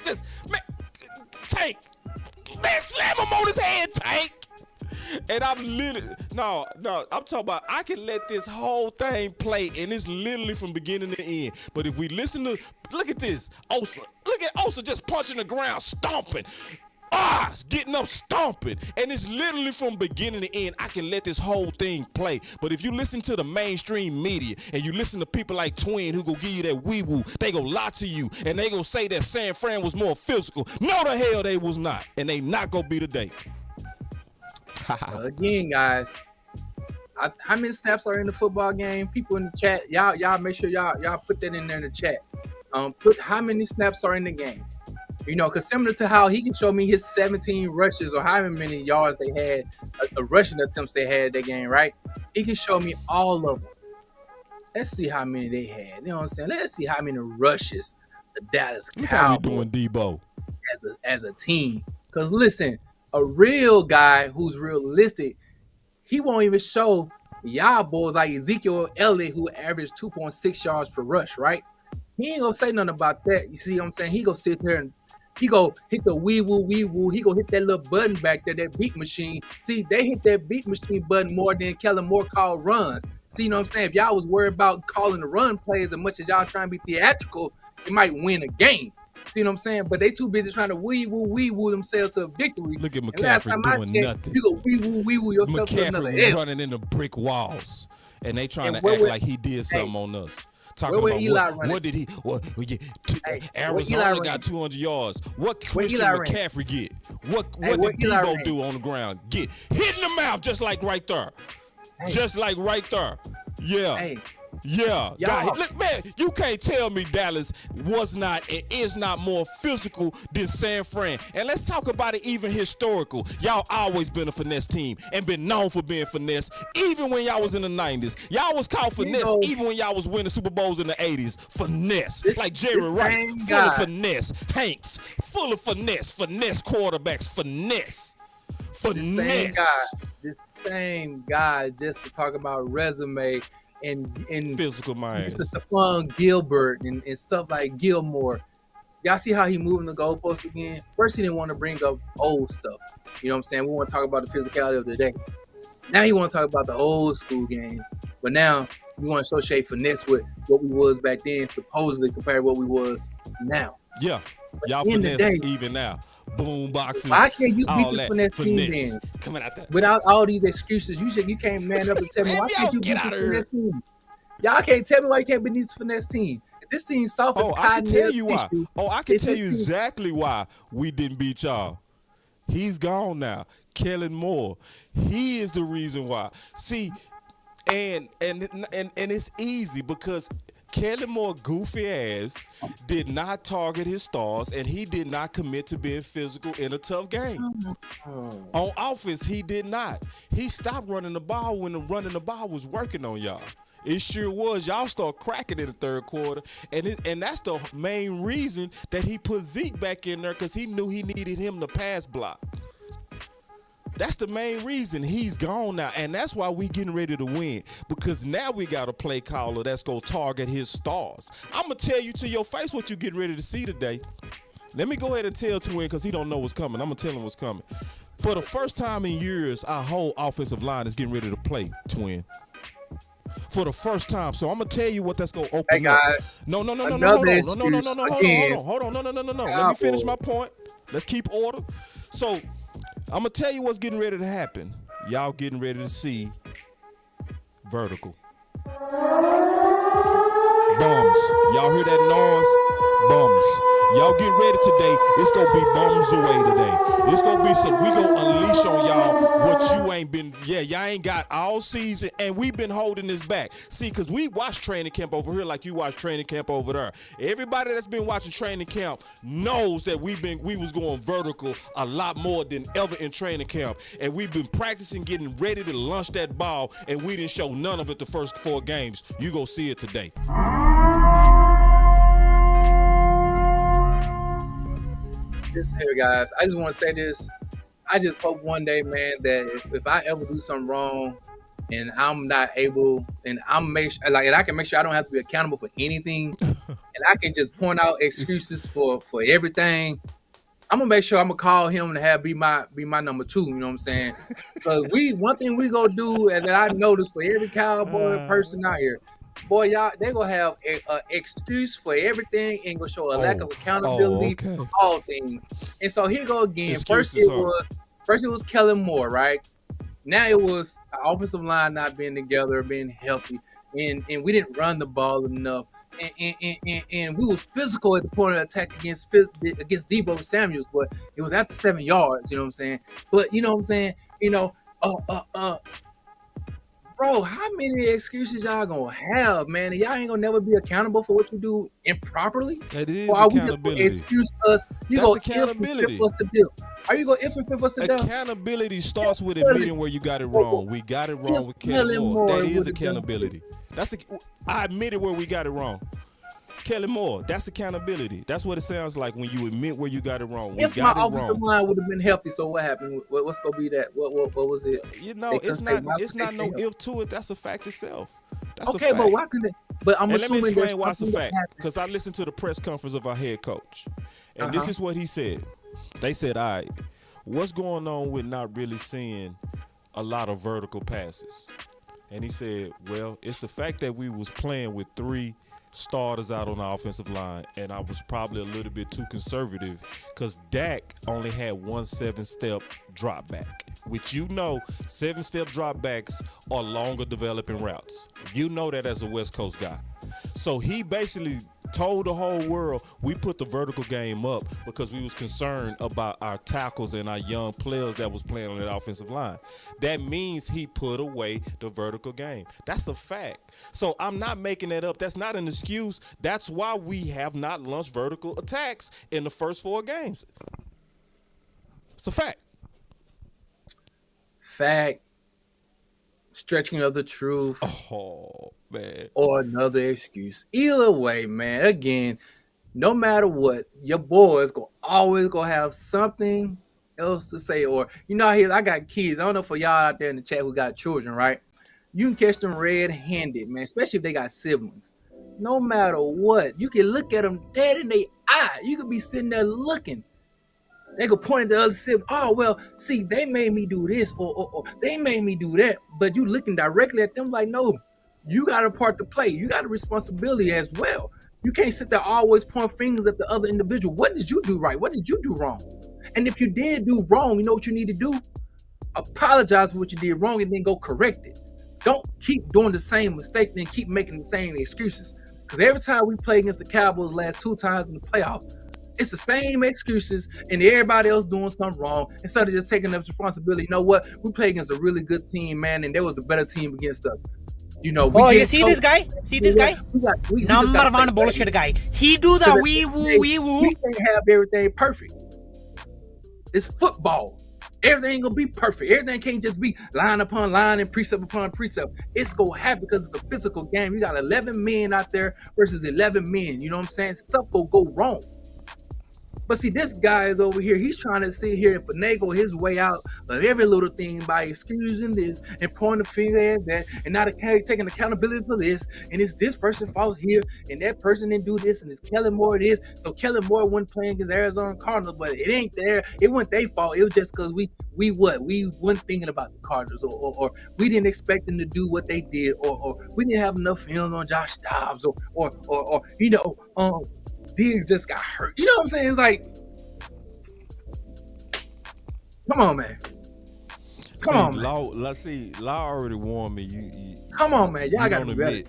Tank. Man, slam him on his head, Tank. And I'm literally I'm talking about I can let this whole thing play, and it's literally from beginning to end. But if we listen to, look at this, Osa. Look at Osa just punching the ground, stomping. It's getting up stomping, and it's literally from beginning to end. I can let this whole thing play. But if you listen to the mainstream media and you listen to people like Twin who go give you that wee woo, they go lie to you and they go say that San Fran was more physical. No, the hell they was not, and they not gonna be today. Again, guys, how many snaps are in the football game? People in the chat, y'all make sure y'all put that in there in the chat. Put how many snaps are in the game. You know, because similar to how he can show me his 17 rushes or however many yards they had, the rushing attempts they had that game, right? He can show me all of them. Let's see how many they had. You know what I'm saying? Let's see how many rushes the Dallas Cowboys doing, Debo, as a team. Because listen, a real guy who's realistic, he won't even show y'all boys like Ezekiel Elliott, who averaged 2.6 yards per rush, right? He ain't gonna say nothing about that. You see what I'm saying? He gonna sit there and he go hit the wee woo. He go hit that little button back there, that beat machine. See, they hit that beat machine button more than Kellen Moore called runs. See, you know what I'm saying? If y'all was worried about calling the run plays as much as y'all trying to be theatrical, it might win a game. See what I'm saying? But they too busy trying to wee woo themselves to a victory. Look at McCaffrey doing nothing. You go wee woo yourself to another McCaffrey running into brick walls, and they trying to act like he did something on us. talking Where about Eli running? what did he? Hey, where Arizona Eli got 200 yards. What Where Christian Eli ran? McCaffrey get? What Hey, where did Eli Debo ran? do on the ground? Get hit in the mouth just like right there, Hey. just like right there. Yeah. Hey, Yeah, Y'all- look, man, you can't tell me Dallas was not and is not more physical than San Fran. And let's talk about it even historical. Y'all always been a finesse team and been known for being finesse, even when y'all was in the 90s. Y'all was called finesse know- even when y'all was winning Super Bowls in the 80s. Finesse. This- Like Jerry this Rice, same full of guy- finesse. Hanks, full of finesse. Finesse quarterbacks, finesse. Finesse. this same guy, just to talk about resume and Physical mind. Mr. Stephon Gilbert and stuff like Gilmore. Y'all see how he moving the goalpost again? First, he didn't want to bring up old stuff. You know what I'm saying? We want to talk about the physicality of the day. Now he want to talk about the old school game. But now we want to associate finesse with what we was back then, supposedly compared to what we was now. Yeah. Y'all in the finesse day- even now. Boom boxes. Why can't you beat all this that. finesse team then? Coming out there. Without all these excuses, you can't man up and tell me Man, why can't you get beat out this of here. finesse team? Y'all can't tell me why you can't beat this finesse team. If this team's soft as Oh, I cotton can tell nail you why. tissue, Oh, I can if tell this you team- exactly why we didn't beat y'all. He's gone now. Kellen Moore. He is the reason why. See, and it's easy because Kellen Moore goofy ass did not target his stars and he did not commit to being physical in a tough game. On offense, he did not. He stopped running the ball when the running the ball was working on y'all. It sure was. Y'all start cracking in the third quarter, and that's the main reason that he put Zeke back in there because he knew he needed him to pass block. That's the main reason he's gone now, and that's why we getting ready to win because now we got a play caller that's gonna target his stars. I'm gonna tell you to your face what you getting ready to see today. Let me go ahead and tell Twin because he don't know what's coming. I'm gonna tell him what's coming. For the first time in years, our whole offensive line is getting ready to play, Twin. For the first time, so I'm gonna tell you what that's gonna open Hey up. guys, No, another hold on, excuse hold on, again. hold on, no. Let me finish my point. Let's keep order. So I'm gonna tell you what's getting ready to happen. Y'all getting ready to see vertical bums. Y'all hear that noise? Bums. Y'all get ready today. It's gonna be bums away today. It's gonna be some. We gonna unleash on y'all what you ain't been. Yeah, y'all ain't got all season, and we've been holding this back. See, cause we watch training camp over here like you watch training camp over there. Everybody that's been watching training camp knows that we was going vertical a lot more than ever in training camp, and we've been practicing, getting ready to launch that ball, and we didn't show none of it the first 4 games. You go see it today. This here, guys. I just want to say this. I just hope one day, man, that if I ever do something wrong and I'm not able, and and I can make sure I don't have to be accountable for anything, and I can just point out excuses for everything. I'm gonna make sure I'm gonna call him and be my number 2. You know what I'm saying? Because one thing we gonna do, and that I noticed for every cowboy person out here, boy, y'all, they gonna have a excuse for everything and gonna show a lack of accountability okay. for all things. And so here go again. Excuses, First it was Kellen Moore, right? Now it was our offensive line not being together, being healthy, and we didn't run the ball enough. And we was physical at the point of attack against Debo Samuels, but it was after 7 yards. You know what I'm saying? But you know what I'm saying? Bro, how many excuses y'all gonna have, man? And y'all ain't gonna never be accountable for what you do improperly. That is Or are we just accountability. gonna excuse us? You That's go accountability. if us to do. Are you gonna if us to do? Accountability starts with admitting where you got it wrong. We got it wrong with Kellen Moore. That is accountability. I admitted where we got it wrong. Kellen Moore, that's accountability. That's what it sounds like when you admit where you got it wrong. We If my got it offensive wrong. line would have been healthy, so what happened? What's gonna be that? What was it? You know, They couldn't it's say not why it's they not say no that. if to it. That's a fact itself. That's a Okay, fact. but why couldn't? But I'm And let me assuming explain there's why it's a something that fact. happened. Because I listened to the press conference of our head coach. And this is what he said. They said, all right, what's going on with not really seeing a lot of vertical passes? And he said, well, it's the fact that we was playing with 3 starters out on the offensive line, and I was probably a little bit too conservative because Dak only had one 7-step drop back, which 7-step drop backs are longer developing routes. You know that as a West Coast guy. So he basically told the whole world we put the vertical game up because we was concerned about our tackles and our young players that was playing on that offensive line. That means he put away the vertical game. That's a fact. So I'm not making that up. That's not an excuse. That's why we have not launched vertical attacks in the first 4 games. It's a fact. Fact. Stretching of the truth. Oh, man. Or another excuse. Either way, man, again, no matter what, your boys always gonna have something else to say. Or I got kids. I don't know for y'all out there in the chat who got children, right? You can catch them red-handed, man, especially if they got siblings. No matter what, you can look at them dead in their eye. You could be sitting there looking. They could point at the other sibling. Oh, well, see, they made me do this or they made me do that. But you looking directly at them like, no, you got a part to play. You got a responsibility as well. You can't sit there always point fingers at the other individual. What did you do right? What did you do wrong? And if you did do wrong, you know what you need to do? Apologize for what you did wrong and then go correct it. Don't keep doing the same mistake and keep making the same excuses. Because every time we play against the Cowboys the last 2 times in the playoffs, it's the same excuses and everybody else doing something wrong instead of just taking up responsibility. You know what? We played against a really good team, man, and there was a better team against us. You see this guy? See this guy? Number 1 bullshit guy. He do the wee woo. We can't have everything perfect. It's football. Everything ain't gonna be perfect. Everything can't just be line upon line and precept upon precept. It's gonna happen because it's a physical game. You got 11 men out there versus 11 men. You know what I'm saying? Stuff will go wrong. But see, this guy is over here. He's trying to sit here and finagle his way out of every little thing by excusing this and pointing the finger at that and not taking accountability for this. And it's this person fault here and that person didn't do this and it's Kellen Moore this. So Kellen Moore wasn't playing against Arizona Cardinals, but it ain't there. It wasn't their fault. It was just because we weren't thinking about the Cardinals or we didn't expect them to do what they did or we didn't have enough film on Josh Dobbs or Diggs just got hurt. You know what I'm saying? It's like, come on, man. Come on, man. Law already warned me. Come on, man. Y'all got to be better.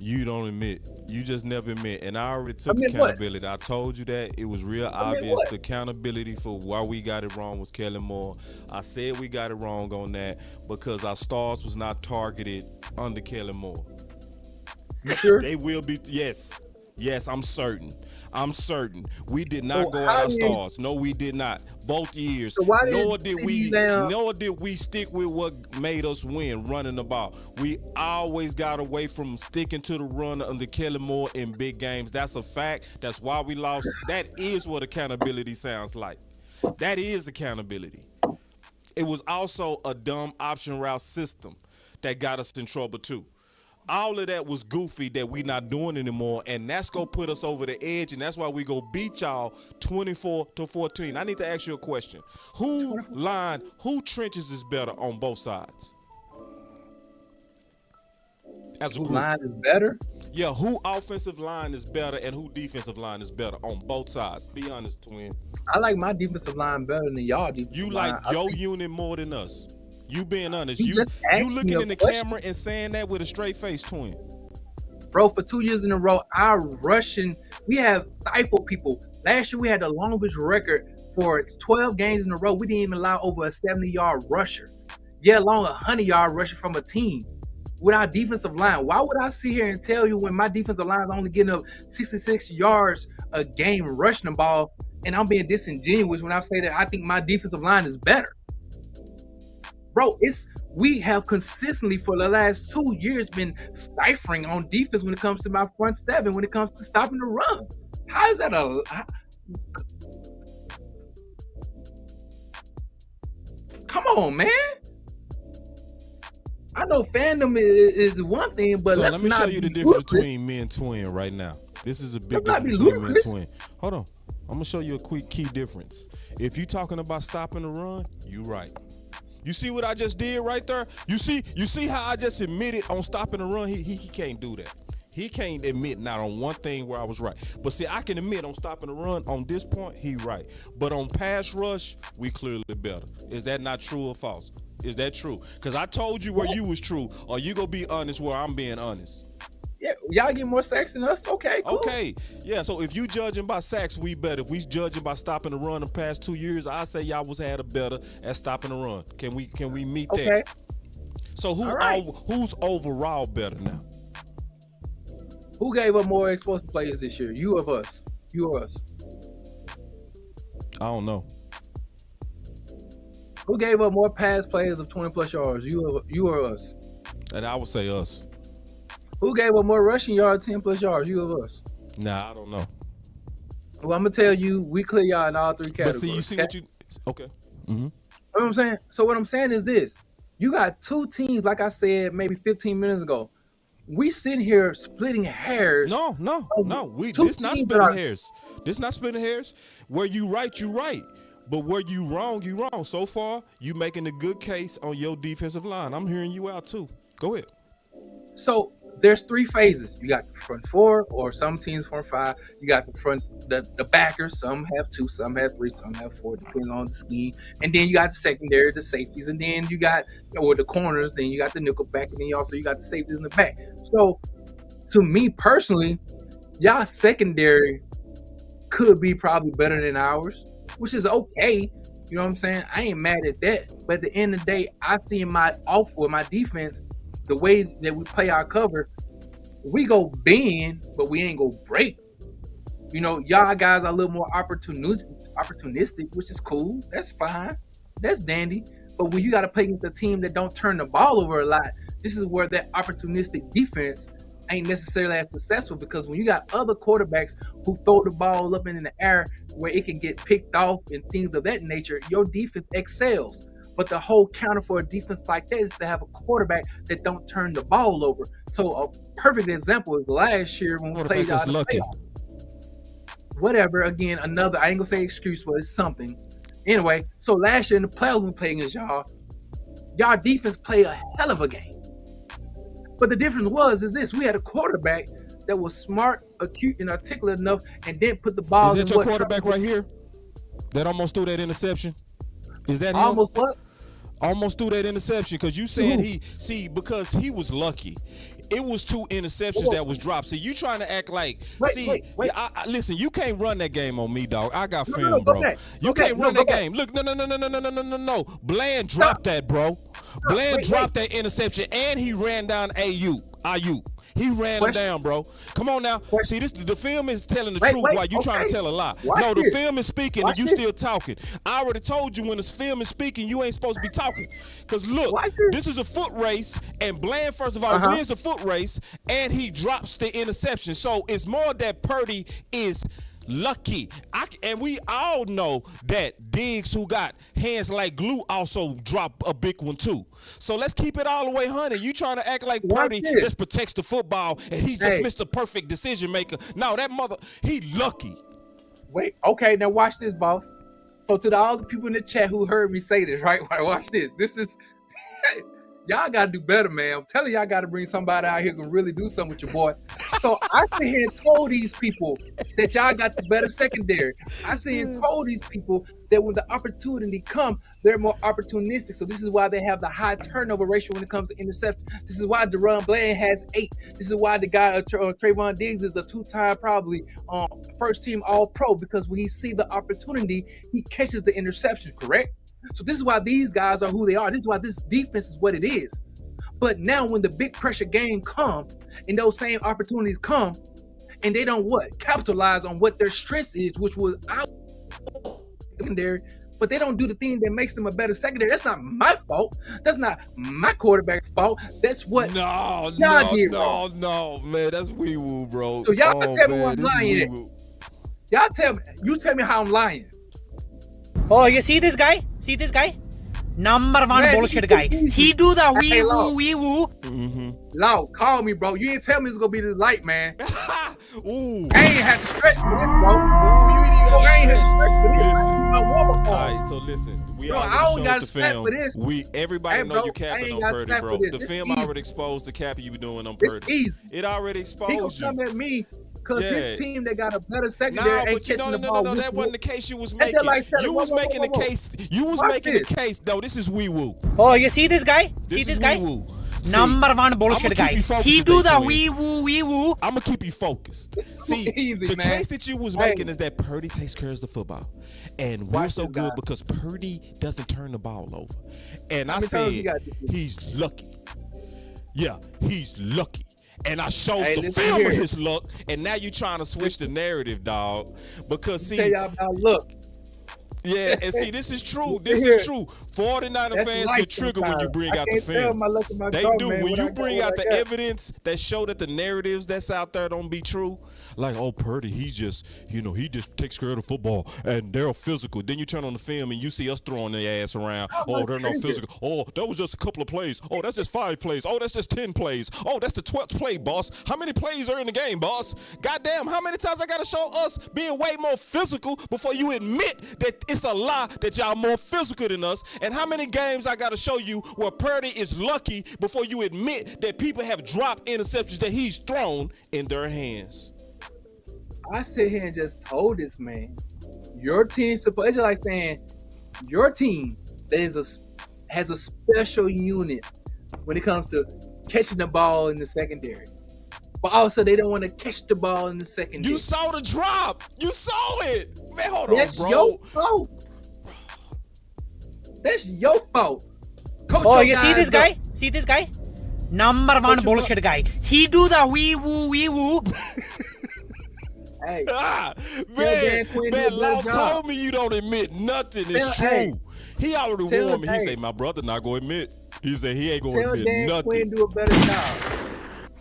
You don't admit. You just never admit. And I already took accountability. I told you that. It was real obvious. The accountability for why we got it wrong was Kellen Moore. I said we got it wrong on that because our stars was not targeted under Kellen Moore. You sure? They will be. Yes, I'm certain. We did not go out our stars. No, we did not. Both years. So nor did we stick with what made us win, running the ball. We always got away from sticking to the run under Kellen Moore in big games. That's a fact. That's why we lost. That is what accountability sounds like. That is accountability. It was also a dumb option route system that got us in trouble too. All of that was goofy that we not doing anymore, and that's gonna put us over the edge, and that's why we go beat y'all 24-14. I need to ask you a question. Who trenches is better on both sides? Who line is better? Yeah, who offensive line is better and who defensive line is better on both sides? Be honest, twin. I like my defensive line better than y'all defensive line. You like your unit more than us. You being honest. You looking in the camera and saying that with a straight face, twin. Bro, for 2 years in a row, we have stifled people. Last year, we had the longest record for 12 games in a row. We didn't even allow over a 70-yard rusher. Yeah, along a 100-yard rusher from a team. With our defensive line, why would I sit here and tell you when my defensive line is only getting up 66 yards a game rushing the ball, and I'm being disingenuous when I say that I think my defensive line is better? Bro, we have consistently for the last 2 years been stifling on defense when it comes to my front seven, when it comes to stopping the run. How is that come on, man. I know fandom is one thing, but so let's let me not show you the difference between me and twin right now. This is a big difference between me and twin. Hold on. I'm gonna show you a quick key difference. If you talking about stopping the run, you right. You see what I just did right there? You see how I just admitted on stopping the run? He can't do that. He can't admit not on one thing where I was right. But see, I can admit on stopping the run on this point, he right. But on pass rush, we clearly better. Is that not true or false? Is that true? Because I told you where you was true, or you gonna be honest where I'm being honest. Yeah, y'all get more sacks than us. Okay, cool. Okay, yeah. So if you judging by sacks, we better. If we judging by stopping the run the past 2 years, I say y'all was had a better at stopping the run. Can we meet that? Okay. So who's overall better now? Who gave up more explosive plays this year? You or us? You or us? I don't know. Who gave up more pass plays of 20 plus yards? You or us? And I would say us. Who gave up more rushing yards, 10 plus yards? You or us? Nah, I don't know. Well, I'm gonna tell you, we clear y'all in all three categories. But see, you see what you okay. Mm-hmm. You know what I'm saying? So what I'm saying is this. You got two teams, like I said maybe 15 minutes ago. We sitting here splitting hairs. No. This not splitting hairs. This not splitting hairs. Where you right, you right. But where you wrong, you wrong. So far, you making a good case on your defensive line. I'm hearing you out too. Go ahead. So there's three phases. You got the front four, or some teams front five. You got the backers. Some have two, some have three, some have four, depending on the scheme. And then you got the secondary, the safeties, and then you got the corners, and you got the nickel back, and then you also got the safeties in the back. So to me personally, y'all secondary could be probably better than ours, which is okay. You know what I'm saying? I ain't mad at that. But at the end of the day, I see in my defense, the way that we play our cover, we go bend, but we ain't go break. Y'all guys are a little more opportunistic, which is cool. That's fine. That's dandy. But when you got to play against a team that don't turn the ball over a lot, this is where that opportunistic defense ain't necessarily as successful, because when you got other quarterbacks who throw the ball up in the air where it can get picked off and things of that nature, your defense excels. But the whole counter for a defense like that is to have a quarterback that don't turn the ball over. So a perfect example is last year when we played out the playoffs. Whatever, again, another, I ain't gonna say excuse, but it's something. Anyway, so last year in the playoffs we played against y'all defense played a hell of a game. But the difference is this: we had a quarterback that was smart, acute, and articulate enough, and didn't put the ball in. Is that your quarterback right here that almost threw that interception? Is that him? Almost what? Almost threw that interception, because you said because he was lucky. It was two interceptions that was dropped. See, you trying to act like, wait. Listen, you can't run that game on me, dog. I got film, bro. You can't run that game. Look, no. Bland dropped that, bro. Bland dropped that interception, and he ran down Ayuk. He ran him down, bro. Come on now. See, the film is telling the truth while you trying to tell a lie. The film is speaking and you still talking. I already told you when the film is speaking, you ain't supposed to be talking. Because look, this is a foot race, and Bland, first of all, wins the foot race, and he drops the interception. So it's more that Purdy is lucky. And we all know that Diggs, who got hands like glue, also dropped a big one too. So let's keep it all the way 100. You trying to act like Purdy just protects the football and he just missed the perfect decision maker. No, that he lucky. Wait, okay, now watch this, boss. So to all the people in the chat who heard me say this, right? Watch this. This is y'all gotta do better, man. I'm telling y'all gotta bring somebody out here who can really do something with your boy. So I sit here and told these people that y'all got the better secondary. I sit here and told these people that when the opportunity comes, they're more opportunistic. So this is why they have the high turnover ratio when it comes to interception. This is why Deron Bland has 8. This is why the guy Trayvon Diggs is a 2-time probably first team All-Pro, because when he see the opportunity, he catches the interception, correct? So this is why these guys are who they are. This is why this defense is what it is. But now when the big pressure game comes and those same opportunities come, and they don't capitalize on what their strength is, which was out secondary, but they don't do the thing that makes them a better secondary. That's not my fault. That's not my quarterback's fault. That's what y'all did wrong. No, man, that's wee-woo, bro. So y'all tell me what I'm lying. Y'all tell me how I'm lying. Oh, you see this guy? See this guy? Number one Man, bullshit this guy. is easy. He do the wee Hey, woo Law. wee woo. Law, call me, bro. You didn't tell me it's gonna be this light, man. Ooh. I ain't had to stretch for this, bro. Ooh, you ain't even Bro, I ain't had to gotta stretch for this. Listen. I my warm-up All on. right, so listen. We Bro, I already only showed got the snap film. for this. Everybody Hey, know bro, you I capping ain't on got Purdy, snap bro. for this. The This film easy. already exposed the capping you were doing on It's Purdy. easy. It already He gonna exposed you. come at me because Yeah. his team that got a better secondary No, ain't but you catching know, the ball. that wasn't the case you was That's making. just like telling- You was whoa, whoa, making whoa, the whoa. case. You was Watch making this. the case. No, this is wee woo. Oh, you see this guy? This See is this guy? wee woo. Number one bullshit I'ma keep guy. you focused He today, do the twin. wee woo wee woo. I'm gonna keep you focused. This is See, easy, the man. case that you was Hey. making is that Purdy takes care of the football, and we're Watch so this, good guy. because Purdy doesn't turn the ball over. And I many times said you got this? he's lucky. Yeah, he's lucky. And I showed Hey, the listen film of here. his luck, and now you trying to switch the narrative, dog. Because Tell see, y'all about look. yeah, and see, this is true. Listen This here. is true. 49er That's fans life get triggered when you sometimes. bring I out the can't tell film. my luck in my They dog, do. man, When what I you got, bring what out I the got. evidence that show that the narratives that's out there don't be true, like, oh, Purdy, he's just, he just takes care of the football and they're physical. Then you turn on the film and you see us throwing their ass around. Oh, they're not physical. Oh, that was just a couple of plays. Oh, that's just 5 plays. Oh, that's just 10 plays. Oh, that's the 12th play, boss. How many plays are in the game, boss? Goddamn, how many times I gotta show us being way more physical before you admit that it's a lie that y'all more physical than us? And how many games I gotta show you where Purdy is lucky before you admit that people have dropped interceptions that he's thrown in their hands? I sit here and just told this man, your team's supposed. It's just like saying your team has a special unit when it comes to catching the ball in the secondary, but also they don't want to catch the ball in the secondary. You saw the drop. You saw it. Man, hold on, That's bro. your fault. That's your fault. Coach Oh, your you see guys this up. guy? See this guy? Number one Coach him bullshit guy. He do the wee woo wee woo. Hey, Ah, Dan Quinn did a Law good job. told me you don't admit nothing. It's Tell- hey. true. He already Tell- warned me. He hey. said, my brother not going to admit. He said he ain't going to tell admit Dan nothing. Quinn do a better job.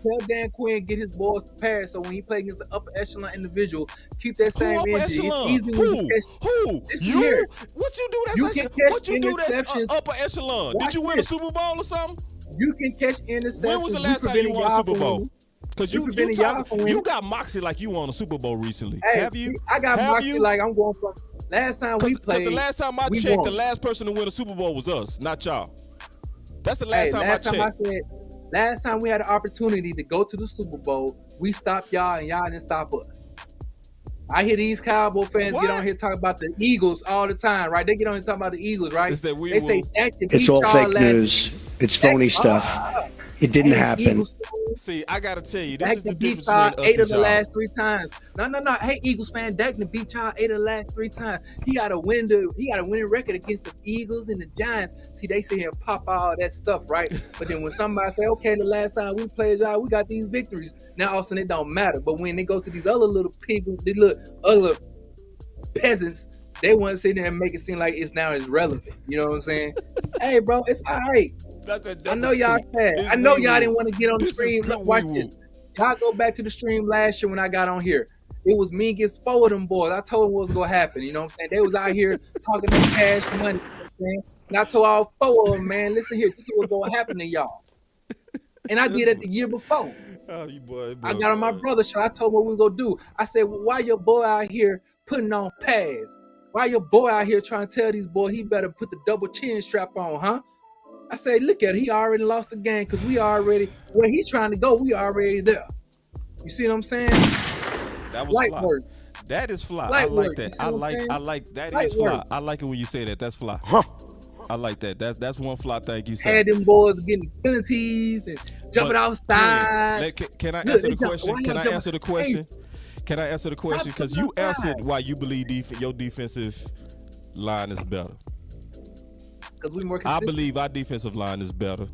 Tell Dan Quinn get his boys prepared so when he play against the upper echelon individual, keep that Who same upper energy. echelon? It's easy when you catch. Who? Listen You? here. What you do that's You echelon? can catch What you do that's interceptions. upper echelon? Did Watch you win this. a Super Bowl or something? You can catch interceptions. When was the We last time you prevented won a y'all Super from Bowl? winning. Because We you prevented y'all talk, from you winning. got moxie like you won a Super Bowl recently. Hey, Have you? I got Have moxie you? like I'm going from last time we Because played. the last time I we checked, won. the last person to win a Super Bowl was us, not y'all. That's the last Hey, time last I time checked. I said, last time we had an opportunity to go to the Super Bowl, we stopped y'all and y'all didn't stop us. I hear these Cowboy fans What? get on here talking about the Eagles all the time, right? They get on here talking about the Eagles, right? It's that we They say will- Dak to It's beat all y'all fake last news. It's phony stuff. It didn't Hey, happen. Eagles, See, I gotta tell you, this Dak is the to beat difference y'all between us 8 of and the y'all. last 3 times. No. Hey, Eagles fan, Dak to beat y'all 8 of the last 3 times. He got a winning record against the Eagles and the Giants. See, they sit here and pop all that stuff, right? But then when somebody say, okay, the last time we played y'all, we got these victories. Now all of a sudden it don't matter. But when they go to these other little people, these little other peasants, they want to sit there and make it seem like it's now irrelevant. You know what I'm saying? Hey, bro, it's all right. I know y'all sad. I know y'all didn't want to get on the This is stream. good Look, watch wee-woo. this. Y'all go back to the stream last year when I got on here. It was me against 4 of them boys. I told them what was going to happen. You know what I'm saying? They was out here talking that cash money. You know what I'm saying? And I told all 4 of them, man, listen here. This is what's going to happen to y'all. And I did it the year before. Oh, you boy, I got on my brother's show. I told him what we was going to do. I said, well, why your boy out here putting on pads? Why your boy out here trying to tell these boys he better put the double chin strap on, huh? I say, look at it. He already lost the game because we already, where he's trying to go, we already there. You see what I'm saying? That was Light fly. work. That is fly. Light I like work. that. You see what I'm saying? I like that Light is fly. work. I like it when you say that. That's fly. I like that. That's one fly thing you say. Had them boys getting penalties and jumping But, outside. Twin, can I Look, answer they the jump- question? why Can y'all I jump- answer the question? Can I answer the question? Because you jumping outside? answered why you believe your defensive line is better. Because we more I consistent. believe our defensive line is better.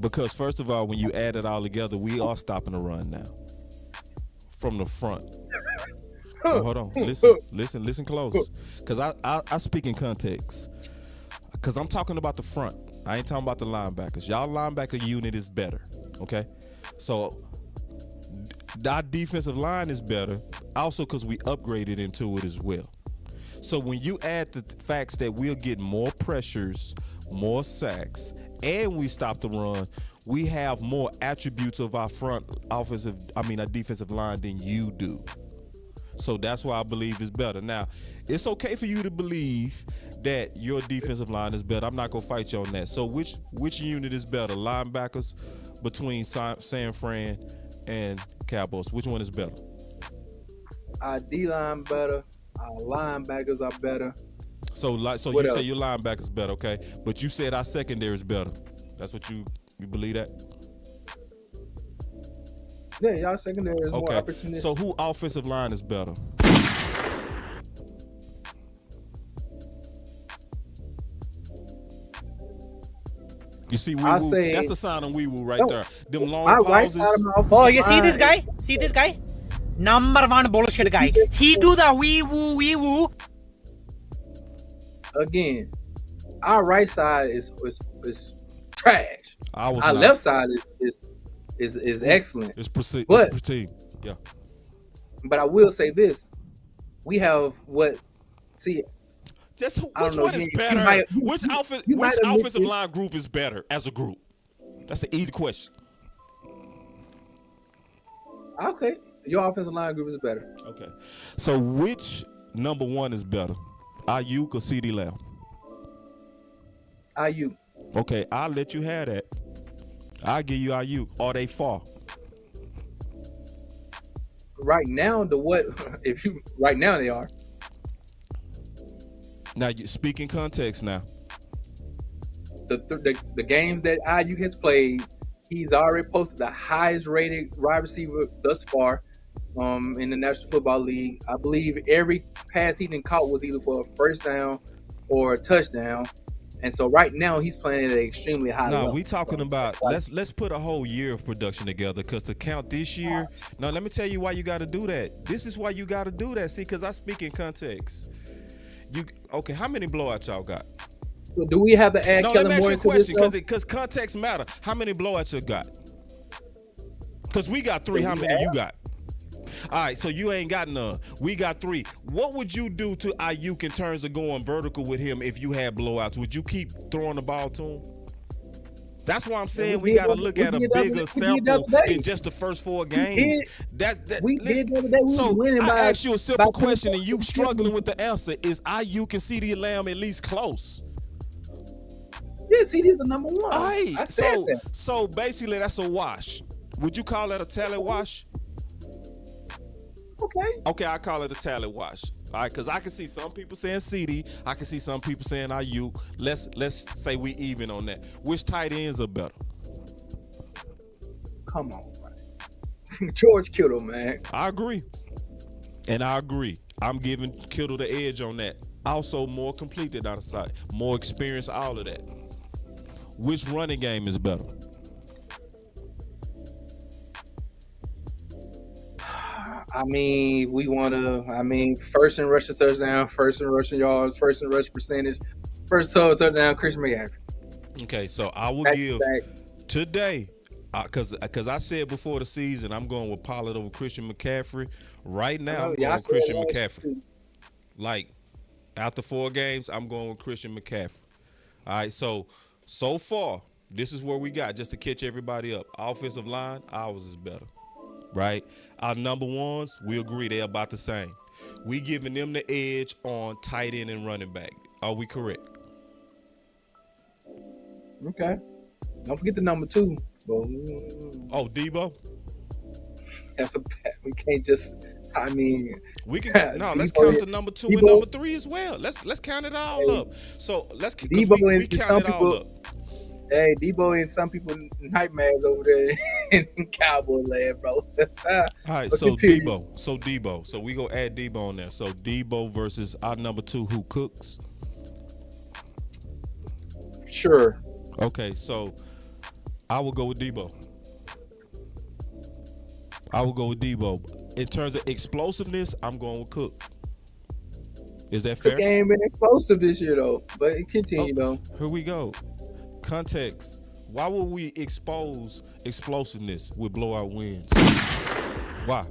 Because first of all, when you add it all together, we are stopping the run now from the front. Oh, hold on, listen close, because I speak in context. Because I'm talking about the front. I ain't talking about the linebackers. Y'all linebacker unit is better. Okay, so our defensive line is better, also because we upgraded into it as well. So when you add the facts that we'll get more pressures, more sacks, and we stop the run, we have more attributes of our our defensive line than you do. So that's why I believe it's better. Now, it's okay for you to believe that your defensive line is better. I'm not gonna fight you on that. So which unit is better? Linebackers between San Fran and Cowboys. Which one is better? Our D-line better. Our linebackers are better. So What you else? say your linebackers better, okay? But you said our secondary is better. That's what you believe that? Yeah, y'all secondary is more Okay. opportunistic. So who offensive line is better? You see, I'll say- that's a sign of wee woo right No. there. Them long my right pauses. side of my offensive Oh, you see line this guy? is- See this guy? Number one bullshit guy. He do the wee woo. Again, our right side is trash. I was Our not. left side is excellent. It's pristine. But- It's pristine. Yeah. But I will say this: we have See, Just I don't which know, one is you better? might- Which you might admit offensive this. line group is better as a group? That's an easy question. okay, your offensive line group is better. Okay. So which number one is better? Ayuk or CeeDee Lamb? IU. Okay, I'll let you have that. I'll give you Ayuk. Are they far? Right now, right now they are. Now you speak in context now. The games that IU has played, he's already posted the highest rated wide receiver thus far in the National Football League. I believe every pass he done caught was either for a first down or a touchdown. And so right now he's playing at an extremely high No, level. we talking about let's put a whole year of production together, because to count this year. Now let me tell you why you got to do that. This is why you got to do that. See, because I speak in context. Okay? How many blowouts y'all got? So do we have to add No, let me Kellen ask Moore you a into this? question, though? because context matter. How many blowouts you got? Because we got 3. How many you got? All right, so you ain't got none. We got 3. What would you do to Ayuk in terms of going vertical with him if you had blowouts? Would you keep throwing the ball to him? That's why I'm saying we got to look at a bigger sample than just the first 4 games. We did the other day. We So was winning I by asked you a simple by question and you 10. struggling with the answer. Is Ayuk and CeeDee Lamb at least close? Yeah, CD's the number one. All right, I said that. so basically that's a wash. Would you call that a talent wash? Okay. Okay, I call it a talent wash. All right, because I can see some people saying CD. I can see some people saying IU. Let's say we even on that. Which tight ends are better? Come on, man. George Kittle, man. I agree. And I agree. I'm giving Kittle the edge on that. Also more completed out of sight. More experience, all of that. Which running game is better? I mean, first in rushing touchdown, first in rushing yards, first in rush percentage, first total touchdown, Christian McCaffrey. Okay, so I will Back to give back. today, because I said before the season, I'm going with Pollard over Christian McCaffrey. Right now, I'm going with Christian McCaffrey. Like, after 4 games, I'm going with Christian McCaffrey. All right, so far, this is where we got, just to catch everybody up. Offensive line, ours is better, right? Our number ones, we agree they're about the same. We giving them the edge on tight end and running back. Are we correct? Okay. Don't forget the number 2. Oh, Debo? That's we can't just. I mean, We can let's Debo count the number 2 and Debo- number 3 as well. Let's count it all up. So let's Debo we and some count it all people- up. hey, Debo and some people nightmares over there in Cowboy land, bro. All right, But so continue. Debo. So we go add Debo on there. So Debo versus our number 2 who cooks. Sure. Okay, so I will go with Debo. In terms of explosiveness, I'm going with Cook. Is that The fair? game been explosive this year though, but it continue though. Here we go. Context. Why would we expose explosiveness with blowout wins? Why?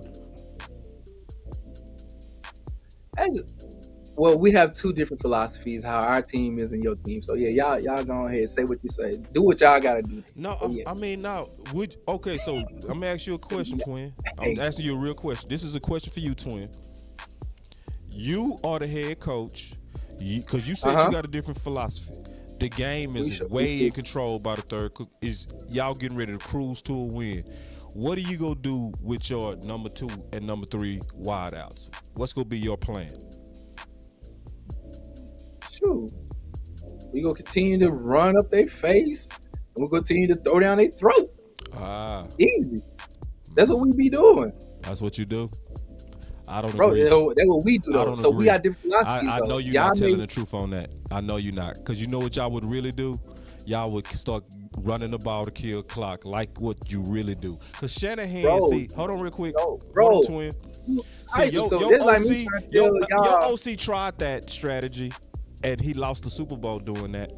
Well, we have two different philosophies, how our team is and your team. So yeah, y'all go ahead, say what you say. Do what y'all gotta do. No, So, yeah. I mean, now, okay, so I'm gonna ask you a question, twin. I'm asking you a real question. This is a question for you, twin. You are the head coach, because you said you got a different philosophy. The game is way in control by the third. Is y'all getting ready to cruise to a win? What are you gonna do with your number 2 and number 3 wideouts? What's gonna be your plan? Shoot, we gonna continue to run up their face, and we're gonna continue to throw down their throat. Easy. That's what we be doing. That's what you do. I don't Bro, agree. that's what we do, though. I don't So agree. we got different philosophies. I know though. you're Y'all not telling the truth on that. I know you're not. Because you know what y'all would really do? Y'all would start running the ball to kill clock like what you really do. Because Shanahan, hold on real quick. Bro. Hold on, twin. See, your OC tried that strategy, and he lost the Super Bowl doing that.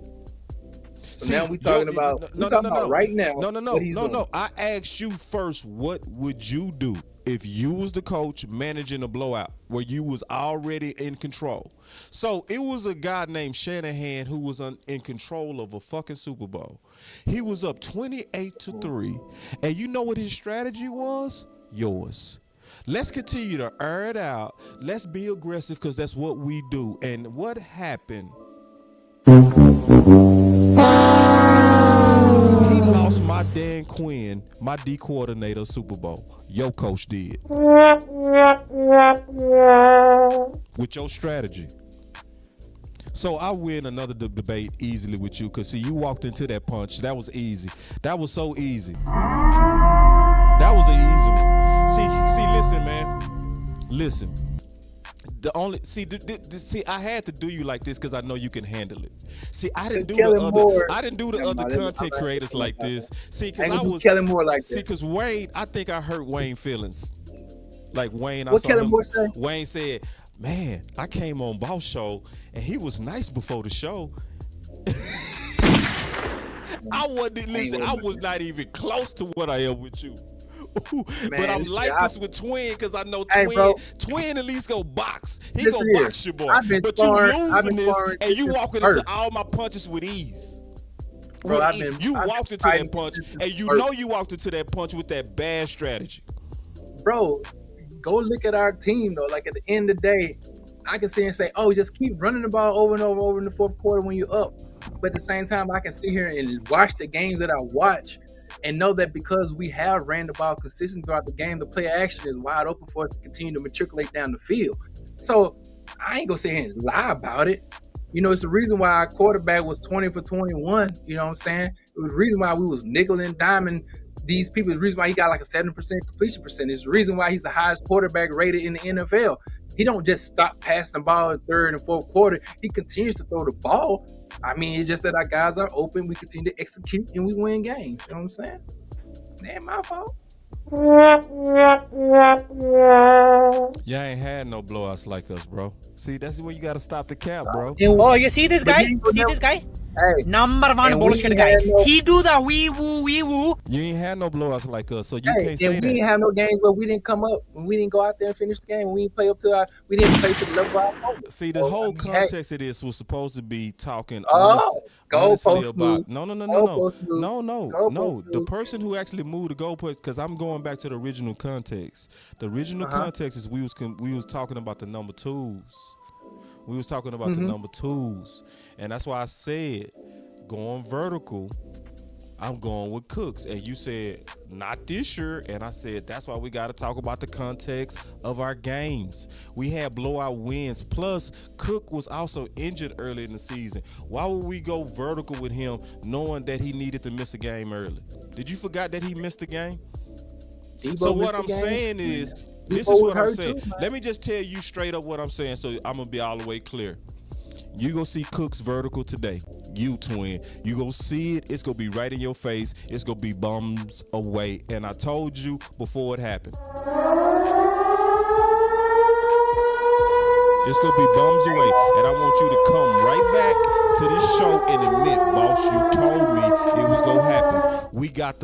So now we talking about right now. No. I asked you first, what would you do if you was the coach managing a blowout where you was already in control? So it was a guy named Shanahan who was in control of a fucking Super Bowl. He was up 28-3, and you know what his strategy was? Yours. Let's continue to air it out. Let's be aggressive because that's what we do. And what happened? He lost my Dan Quinn, my D coordinator, Super Bowl. Your coach did. With your strategy. So I win another debate easily with you because, see, you walked into that punch. That was easy. That was so easy. That was an easy one. See, listen, man. Listen. I had to do you like this because I know you can handle it. See, I didn't do the other content creators like this. See, because I was Kellen Moore like because Wayne, I think I hurt Wayne's feelings. Like Wayne, what Kellen Moore said? Wayne said, "Man, I came on Boss Show and he was nice before the show." I was not even close to what I am with you. Man, but I'm like this with Twin because I know Twin at least go box. He go box your boy. But you losing this and you walking into all my punches with ease. Bro, you walked into that punch and you know you walked into that punch with that bad strategy. Bro, go look at our team though. Like at the end of the day, I can sit here and say, oh, just keep running the ball over and over in the fourth quarter when you're up. But at the same time, I can sit here and watch the games that I watch and know that because we have ran the ball consistent throughout the game, the play action is wide open for us to continue to matriculate down the field. So I ain't gonna sit here and lie about it. You know, it's the reason why our quarterback was 20 for 21. You know what I'm saying? It was the reason why we was nickel and diming these people. It's the reason why he got like a 7% completion percentage. It's the reason why he's the highest quarterback rated in the NFL. He don't just stop passing the ball in third and fourth quarter. He continues to throw the ball. I mean, it's just that our guys are open. We continue to execute and we win games. You know what I'm saying? It ain't my fault. Y'all ain't had no blowouts like us, bro. See, that's where you gotta stop the cap, bro. Oh, you see this guy? See this guy? Hey, Number one bullshit guy. He do the wee woo. You ain't had no blowouts like us, so you can't say that. We didn't have no games where we didn't come up, when we didn't go out there and finish the game, when we didn't play up to we didn't play to the level of our opponent. See, the whole context of this was supposed to be talking honestly about. Move. No. The person who actually moved the goalpost, because I'm going back to the original context. The original context is we was talking about the number 2s. We was talking about the number 2s. And that's why I said, going vertical, I'm going with Cooks. And you said, not this year. And I said, that's why we got to talk about the context of our games. We had blowout wins. Plus, Cook was also injured early in the season. Why would we go vertical with him knowing that he needed to miss a game early? Did you forget that he missed a game? So what I'm saying is, this is what I'm saying. Let me just tell you straight up what I'm saying, so I'm going to be all the way clear. You gonna see Cook's vertical today. You, Twin. You gonna see it. It's gonna be right in your face. It's gonna be bums away. And I told you before it happened. It's gonna be bums away. And I want you to come right back to this show and admit, boss, you told me it was gonna happen. We got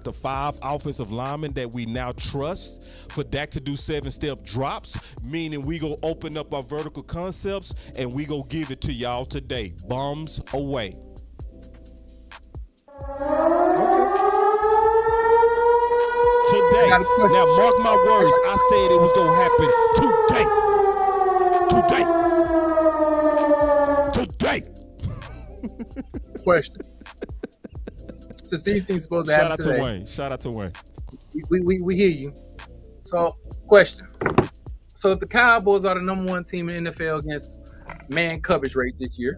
the 5 offensive linemen that we now trust for Dak to do 7-step drops, meaning we go open up our vertical concepts and we go give it to y'all today. Bums away. Today. Now mark my words. I said it was gonna happen today. Question. Since these things supposed to happen today. Shout out to Wayne. We hear you. So, question. So if the Cowboys are the number 1 team in the NFL against man coverage rate this year,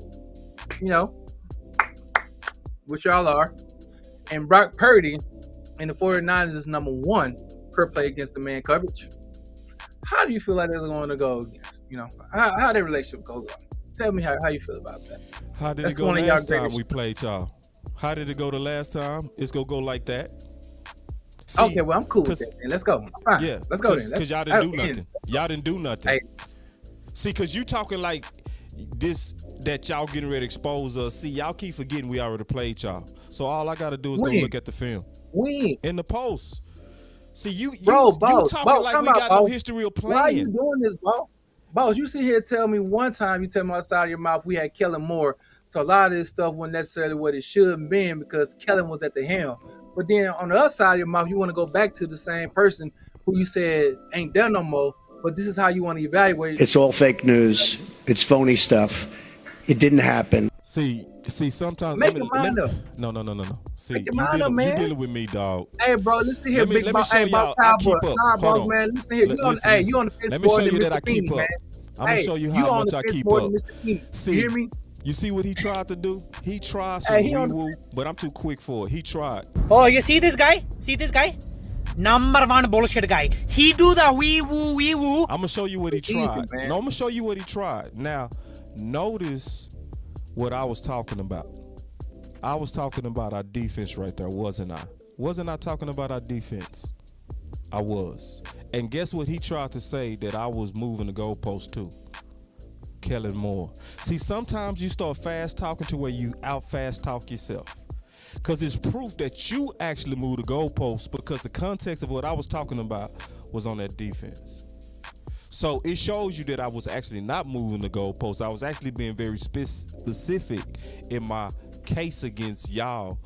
you know, which y'all are, and Brock Purdy and the 49ers is number 1 per play against the man coverage, how do you feel like that's going to go against? You know, how that relationship goes on? Tell me how you feel about that. How did it go last time we played y'all? How did it go the last time? It's going to go like that. See, okay, well, I'm cool with that. Let's go. Fine. Yeah, let's go then. Because y'all didn't do nothing. Y'all didn't do nothing. Hey. See, because you talking like this, that y'all getting ready to expose us. See, y'all keep forgetting we already played y'all. So all I got to do is go look at the film. In the post. See, you talking like we got no history of playing. Why are you doing this, boss? Boss, you sit here and tell me one time, you tell me outside of your mouth we had Kellen Moore. So a lot of this stuff wasn't necessarily what it should have been because Kellen was at the helm. But then on the other side of your mouth, you want to go back to the same person who you said ain't done no more. But this is how you want to evaluate. It's all fake news. It's phony stuff. It didn't happen. See, sometimes make your mind up. No. See, make your mind up, man. You dealing with me, dog. Hey, bro, listen here, big boss. Hey, boss, man. Listen here. You on the fence board than Mr. Feeney, man. I'm gonna show you how much I keep up. See, you hear me? You see what he tried to do? He tried some wee-woo, but I'm too quick for it. He tried. Oh, you see this guy? Number 1 bullshit guy. He do the wee-woo. I'm gonna show you what he tried. No, I'm gonna show you what he tried. Now, notice what I was talking about. I was talking about our defense right there, wasn't I? Wasn't I talking about our defense? I was. And guess what he tried to say that I was moving the goalpost to? Kellen Moore. See, sometimes you start fast talking to where you out fast talk yourself. Because it's proof that you actually moved the goalpost because the context of what I was talking about was on that defense. So it shows you that I was actually not moving the goalpost. I was actually being very specific in my case against y'all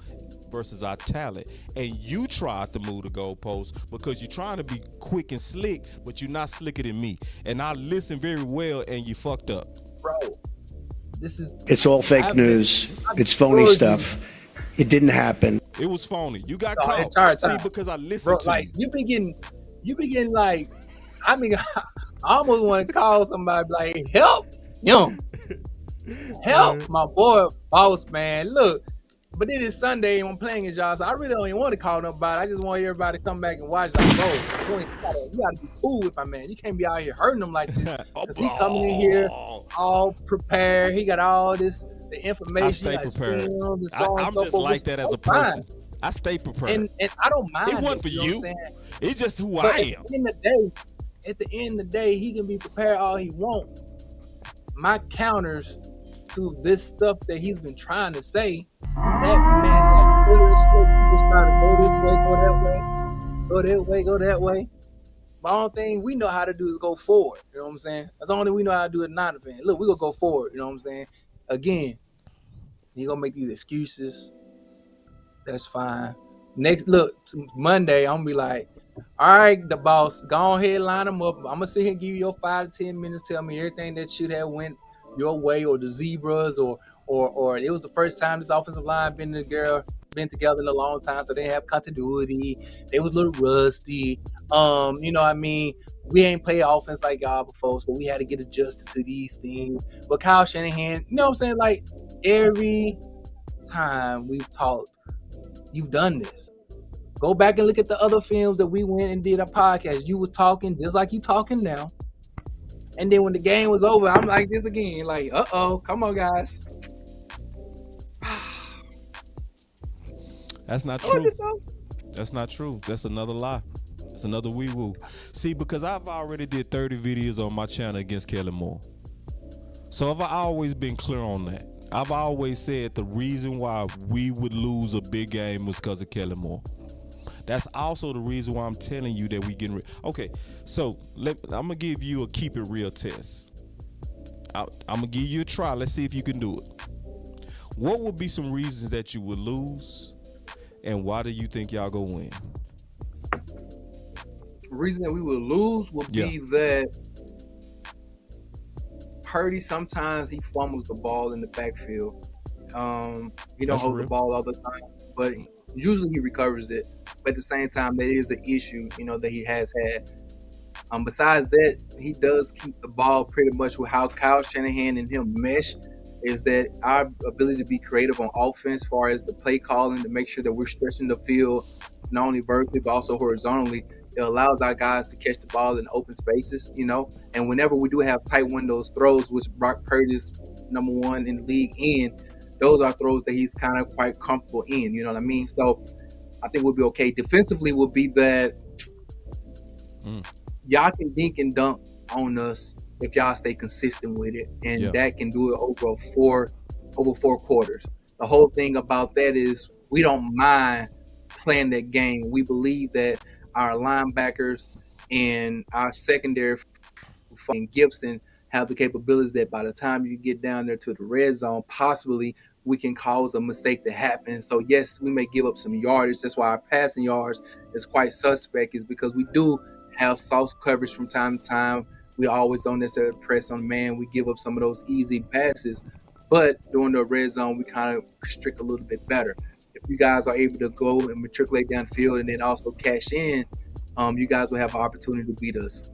versus our talent. And you tried to move the goalpost because you're trying to be quick and slick, but you're not slicker than me. And I listened very well and you fucked up. Bro, it's all fake news. It's phony stuff. It didn't happen. It was phony. You got caught. See, because I listened to you. You be getting like, I mean, I almost want to call somebody like, help, help my boy, boss, man. Look, but then it's Sunday and I'm playing his y'all, so I really don't even want to call nobody. I just want everybody to come back and watch. Like, bro, you gotta be cool with my man. You can't be out here hurting him like this. Because he coming in here all prepared. He got all this, the information. I stay prepared. I'm just like that as a person. I stay prepared. And I don't mind. It wasn't for you. It's just who but I am. At the end of the day, he can be prepared all he wants. My counters to this stuff that he's been trying to say, that man, people trying to go this way, go that way, go that way, go that way. The only thing we know how to do is go forward. You know what I'm saying? That's the only thing we know how to do at Niner fan. Look, we're going to go forward. You know what I'm saying? Again, you're going to make these excuses. That's fine. Monday, I'm going to be like, all right, the boss, go ahead, line them up. I'm going to sit here and give you your 5 to 10 minutes. Tell me everything that should have went your way, or the zebras, or it was the first time this offensive line been together in a long time, so they have continuity. They was a little rusty. You know what I mean? We ain't played offense like y'all before, so we had to get adjusted to these things. But Kyle Shanahan, you know what I'm saying? Like, every time we've talked, you've done this. Go back and look at the other films that we went and did a podcast. You was talking just like you talking now. And then when the game was over, I'm like this again. Like, come on, guys. That's not true. That's not true. That's another lie. That's another wee-woo. See, because I've already did 30 videos on my channel against Kellen Moore. So I've always been clear on that. I've always said the reason why we would lose a big game was because of Kellen Moore. That's also the reason why I'm telling you that we getting okay. So I'm gonna give you a keep it real test. I'm gonna give you a try. Let's see if you can do it. What would be some reasons that you would lose, and why do you think y'all gonna win? The reason that we would lose would be that Purdy, sometimes he fumbles the ball in the backfield. He don't hold the ball all the time, but usually he recovers it. But at the same time, that is an issue, that he has had. Besides that, he does keep the ball pretty much with how Kyle Shanahan and him mesh, is that our ability to be creative on offense as far as the play calling to make sure that we're stretching the field not only vertically but also horizontally. It allows our guys to catch the ball in open spaces, and whenever we do have tight windows throws, which Brock Purdy is number one in the league in, those are throws that he's kind of quite comfortable in, you know what I mean? So I think we'll be okay. Defensively will be that y'all can dink and dunk on us if y'all stay consistent with it, and that can do it over four quarters. The whole thing about that is we don't mind playing that game. We believe that our linebackers and our secondary and Gibson have the capabilities that by the time you get down there to the red zone, possibly we can cause a mistake to happen. So yes, we may give up some yardage. That's why our passing yards is quite suspect, is because we do have soft coverage from time to time. We always don't necessarily press on man. We give up some of those easy passes, but during the red zone, we kind of restrict a little bit better. If you guys are able to go and matriculate downfield and then also cash in, you guys will have an opportunity to beat us.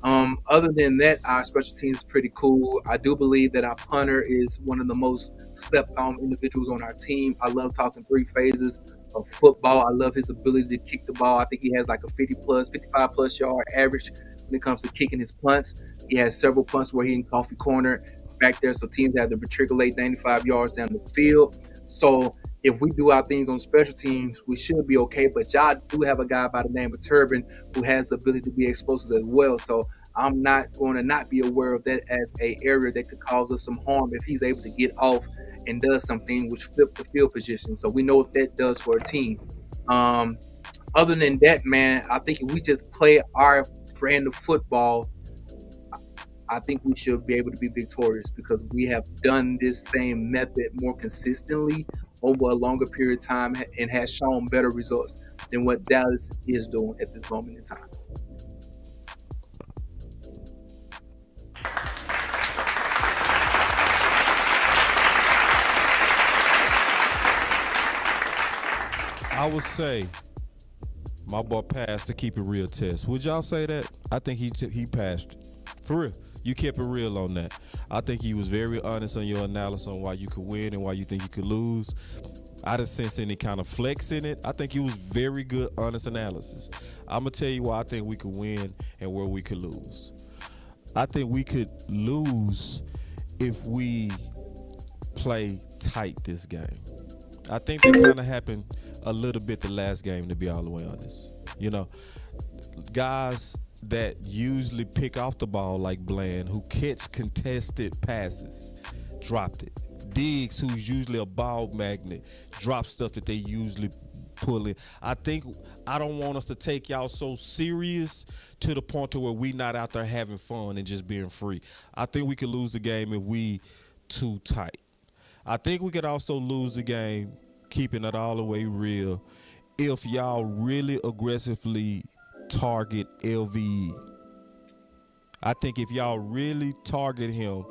Other than that, our special teams is pretty cool. I do believe that our punter is one of the most slept on individuals on our team. I love talking 3 phases of football. I love his ability to kick the ball. I think he has like a 55 plus yard average when it comes to kicking his punts. He has several punts where he can coffee corner back there, so teams have to matriculate 95 yards down the field. So if we do our things on special teams, we should be okay. But y'all do have a guy by the name of Turbin who has the ability to be explosive as well. So I'm not going to not be aware of that as a area that could cause us some harm if he's able to get off and does something which flip the field position. So we know what that does for a team. Other than that, man, I think if we just play our brand of football, I think we should be able to be victorious, because we have done this same method more consistently over a longer period of time and has shown better results than what Dallas is doing at this moment in time. I would say my boy passed to keep it real test. Would y'all say that? I think he passed. For real. You kept it real on that. I think he was very honest on your analysis on why you could win and why you think you could lose. I didn't sense any kind of flex in it. I think it was very good, honest analysis. I'm going to tell you why I think we could win and where we could lose. I think we could lose if we play tight this game. I think that kind of happened a little bit the last game, to be all the way honest. Guys that usually pick off the ball like Bland, who catch contested passes, dropped it. Diggs, who's usually a ball magnet, dropped stuff that they usually pull in. I don't want us to take y'all so serious to the point to where we not out there having fun and just being free. I think we could lose the game if we too tight. I think we could also lose the game, keeping it all the way real, if y'all really aggressively target LVE. I think if y'all really target him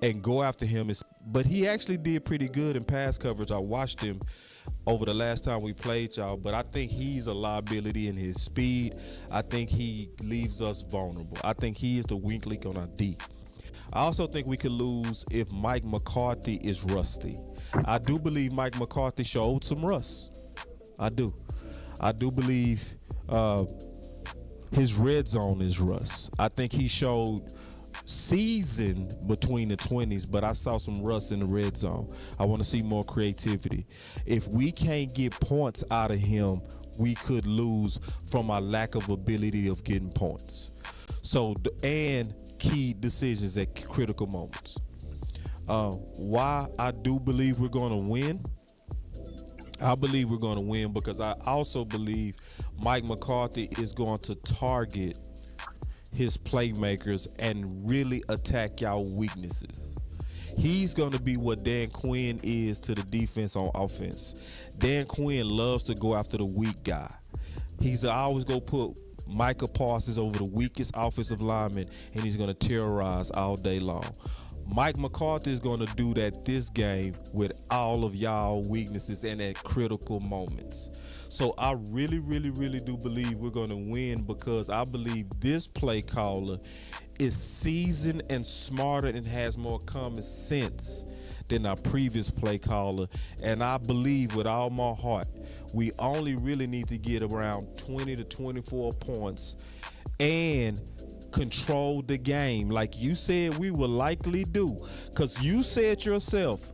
and go after him, but he actually did pretty good in pass coverage. I watched him over the last time we played y'all, but I think he's a liability in his speed. I think he leaves us vulnerable. I think he is the weak link on our D. I also think we could lose if Mike McCarthy is rusty. I do believe Mike McCarthy showed some rust. I do believe his red zone is rust. I think he showed season between the 20s, but I saw some rust in the red zone. I want to see more creativity. If we can't get points out of him, we could lose from our lack of ability of getting points. So, and key decisions at critical moments. Why I do believe we're going to win. I believe we're going to win because I also believe Mike McCarthy is going to target his playmakers and really attack y'all weaknesses. He's going to be what Dan Quinn is to the defense on offense. Dan Quinn loves to go after the weak guy. He's always going to put Micah Parsons over the weakest offensive lineman, and he's going to terrorize all day long. Mike McCarthy is going to do that this game with all of y'all weaknesses and at critical moments. So I really, really, really do believe we're going to win because I believe this play caller is seasoned and smarter and has more common sense than our previous play caller. And I believe with all my heart, we only really need to get around 20 to 24 points and control the game like you said we will likely do, because you said yourself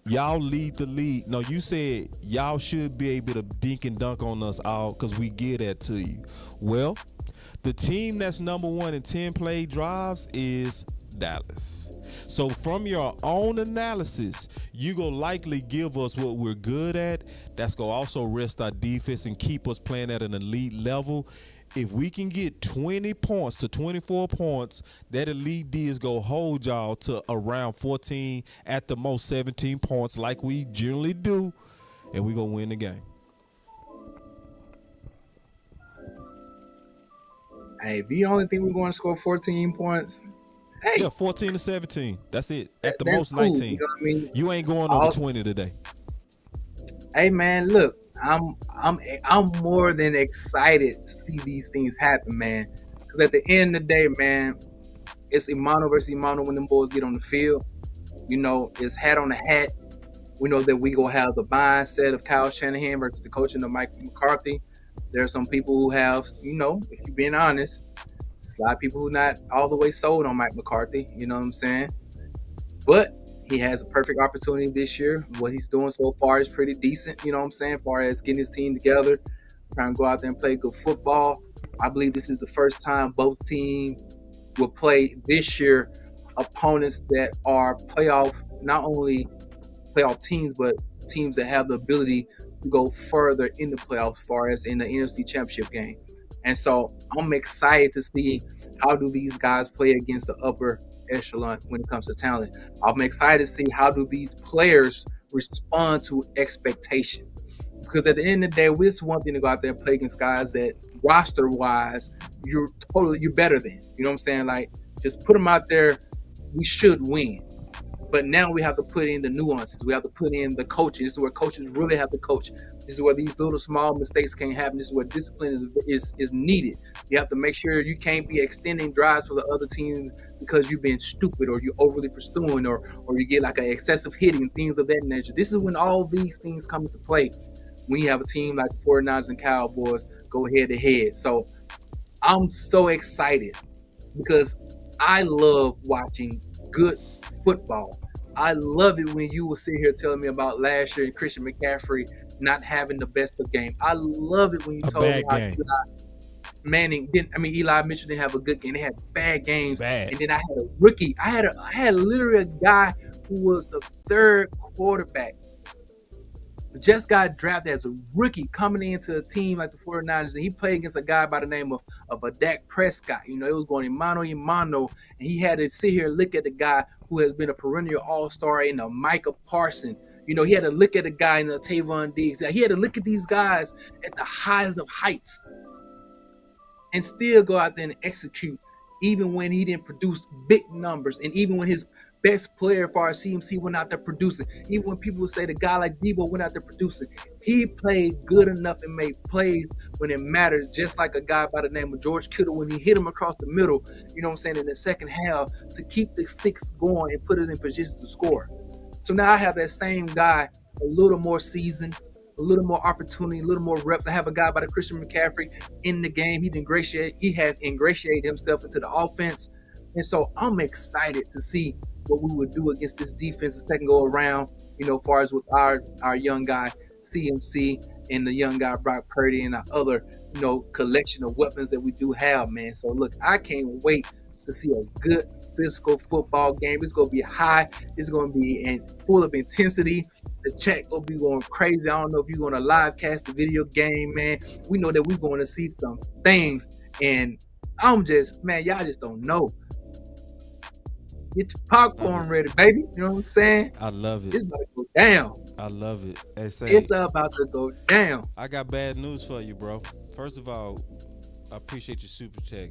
y'all lead the league. No, you said y'all should be able to dink and dunk on us all because we get that to you. Well, the team that's number 1 in 10 play drives is Dallas. So from your own analysis, you gonna likely give us what we're good at. That's gonna also rest our defense and keep us playing at an elite level. If we can get 20 points to 24 points, that elite D is going to hold y'all to around 14, at the most 17 points like we generally do, and we're going to win the game. Hey, if you only think we're going to score 14 points, hey. Yeah, 14 to 17. That's it. At the That's most, cool, 19. you know what I mean? You ain't going over 20 today. Hey, man, look. I'm more than excited to see these things happen, man. Because at the end of the day, man, it's Imano versus Imano when them boys get on the field. You know, it's hat on the hat. We know that we gonna have the mindset of Kyle Shanahan versus the coaching of Mike McCarthy. There are some people who have, you know, if you're being honest, there's a lot of people who not all the way sold on Mike McCarthy. You know what I'm saying? But he has a perfect opportunity this year. What he's doing so far is pretty decent, you know what I'm saying, as far as getting his team together, trying to go out there and play good football. I believe this is the first time both teams will play this year opponents that are playoff, not only playoff teams, but teams that have the ability to go further in the playoffs as far as in the NFC Championship game. And so I'm excited to see how do these guys play against the upper echelon when it comes to talent. I'm excited to see how do these players respond to expectation. Because at the end of the day, it's one thing to go out there and play against guys that roster-wise, you're better than. You know what I'm saying? Like, just put them out there, we should win. But now we have to put in the nuances. We have to put in the coaches. This is where coaches really have to coach. This is where these little small mistakes can't happen. This is where discipline is needed. You have to make sure you can't be extending drives for the other team because you've been stupid or you're overly pursuing or you get like an excessive hitting and things of that nature. This is when all these things come into play when you have a team like the 49ers and Cowboys go head to head. So I'm so excited because I love watching good football. I love it when you will sit here telling me about last year and Christian McCaffrey not having the best of game. I love it when you told me how Eli Mitchell didn't have a good game. They had bad games. And then I had a rookie. I had literally a guy who was the third quarterback. Just got drafted as a rookie coming into a team like the 49ers, and he played against a guy by the name of a Dak Prescott. You know, it was going mano, and he had to sit here and look at the guy who has been a perennial all-star in a Micah Parsons. You know, he had to look at the guy in the Tavon Diggs. He had to look at these guys at the highest of heights and still go out there and execute, even when he didn't produce big numbers, and even when his best player for our CMC went out there producing. Even when people would say the guy like Debo went out there producing, he played good enough and made plays when it mattered, just like a guy by the name of George Kittle when he hit him across the middle, you know what I'm saying, in the second half to keep the sticks going and put it in position to score. So now I have that same guy, a little more seasoned, a little more opportunity, a little more reps. I have a guy by the Christian McCaffrey in the game. He has ingratiated himself into the offense. And so I'm excited to see what we would do against this defense the second go around, you know, as far as with our young guy, CMC, and the young guy, Brock Purdy, and our other, you know, collection of weapons that we do have, man. So, look, I can't wait to see a good physical football game. It's gonna be high. It's gonna be full of intensity. The chat gonna be going crazy. I don't know if you're gonna live cast the video game, man. We know that we're going to see some things, and I'm just, man, y'all just don't know. Get your popcorn ready, baby. You know what I'm saying? I love it. It's about to go down. I love it. Hey, say, It's about to go down. I got bad news for you, bro. First of all, I appreciate your super chat,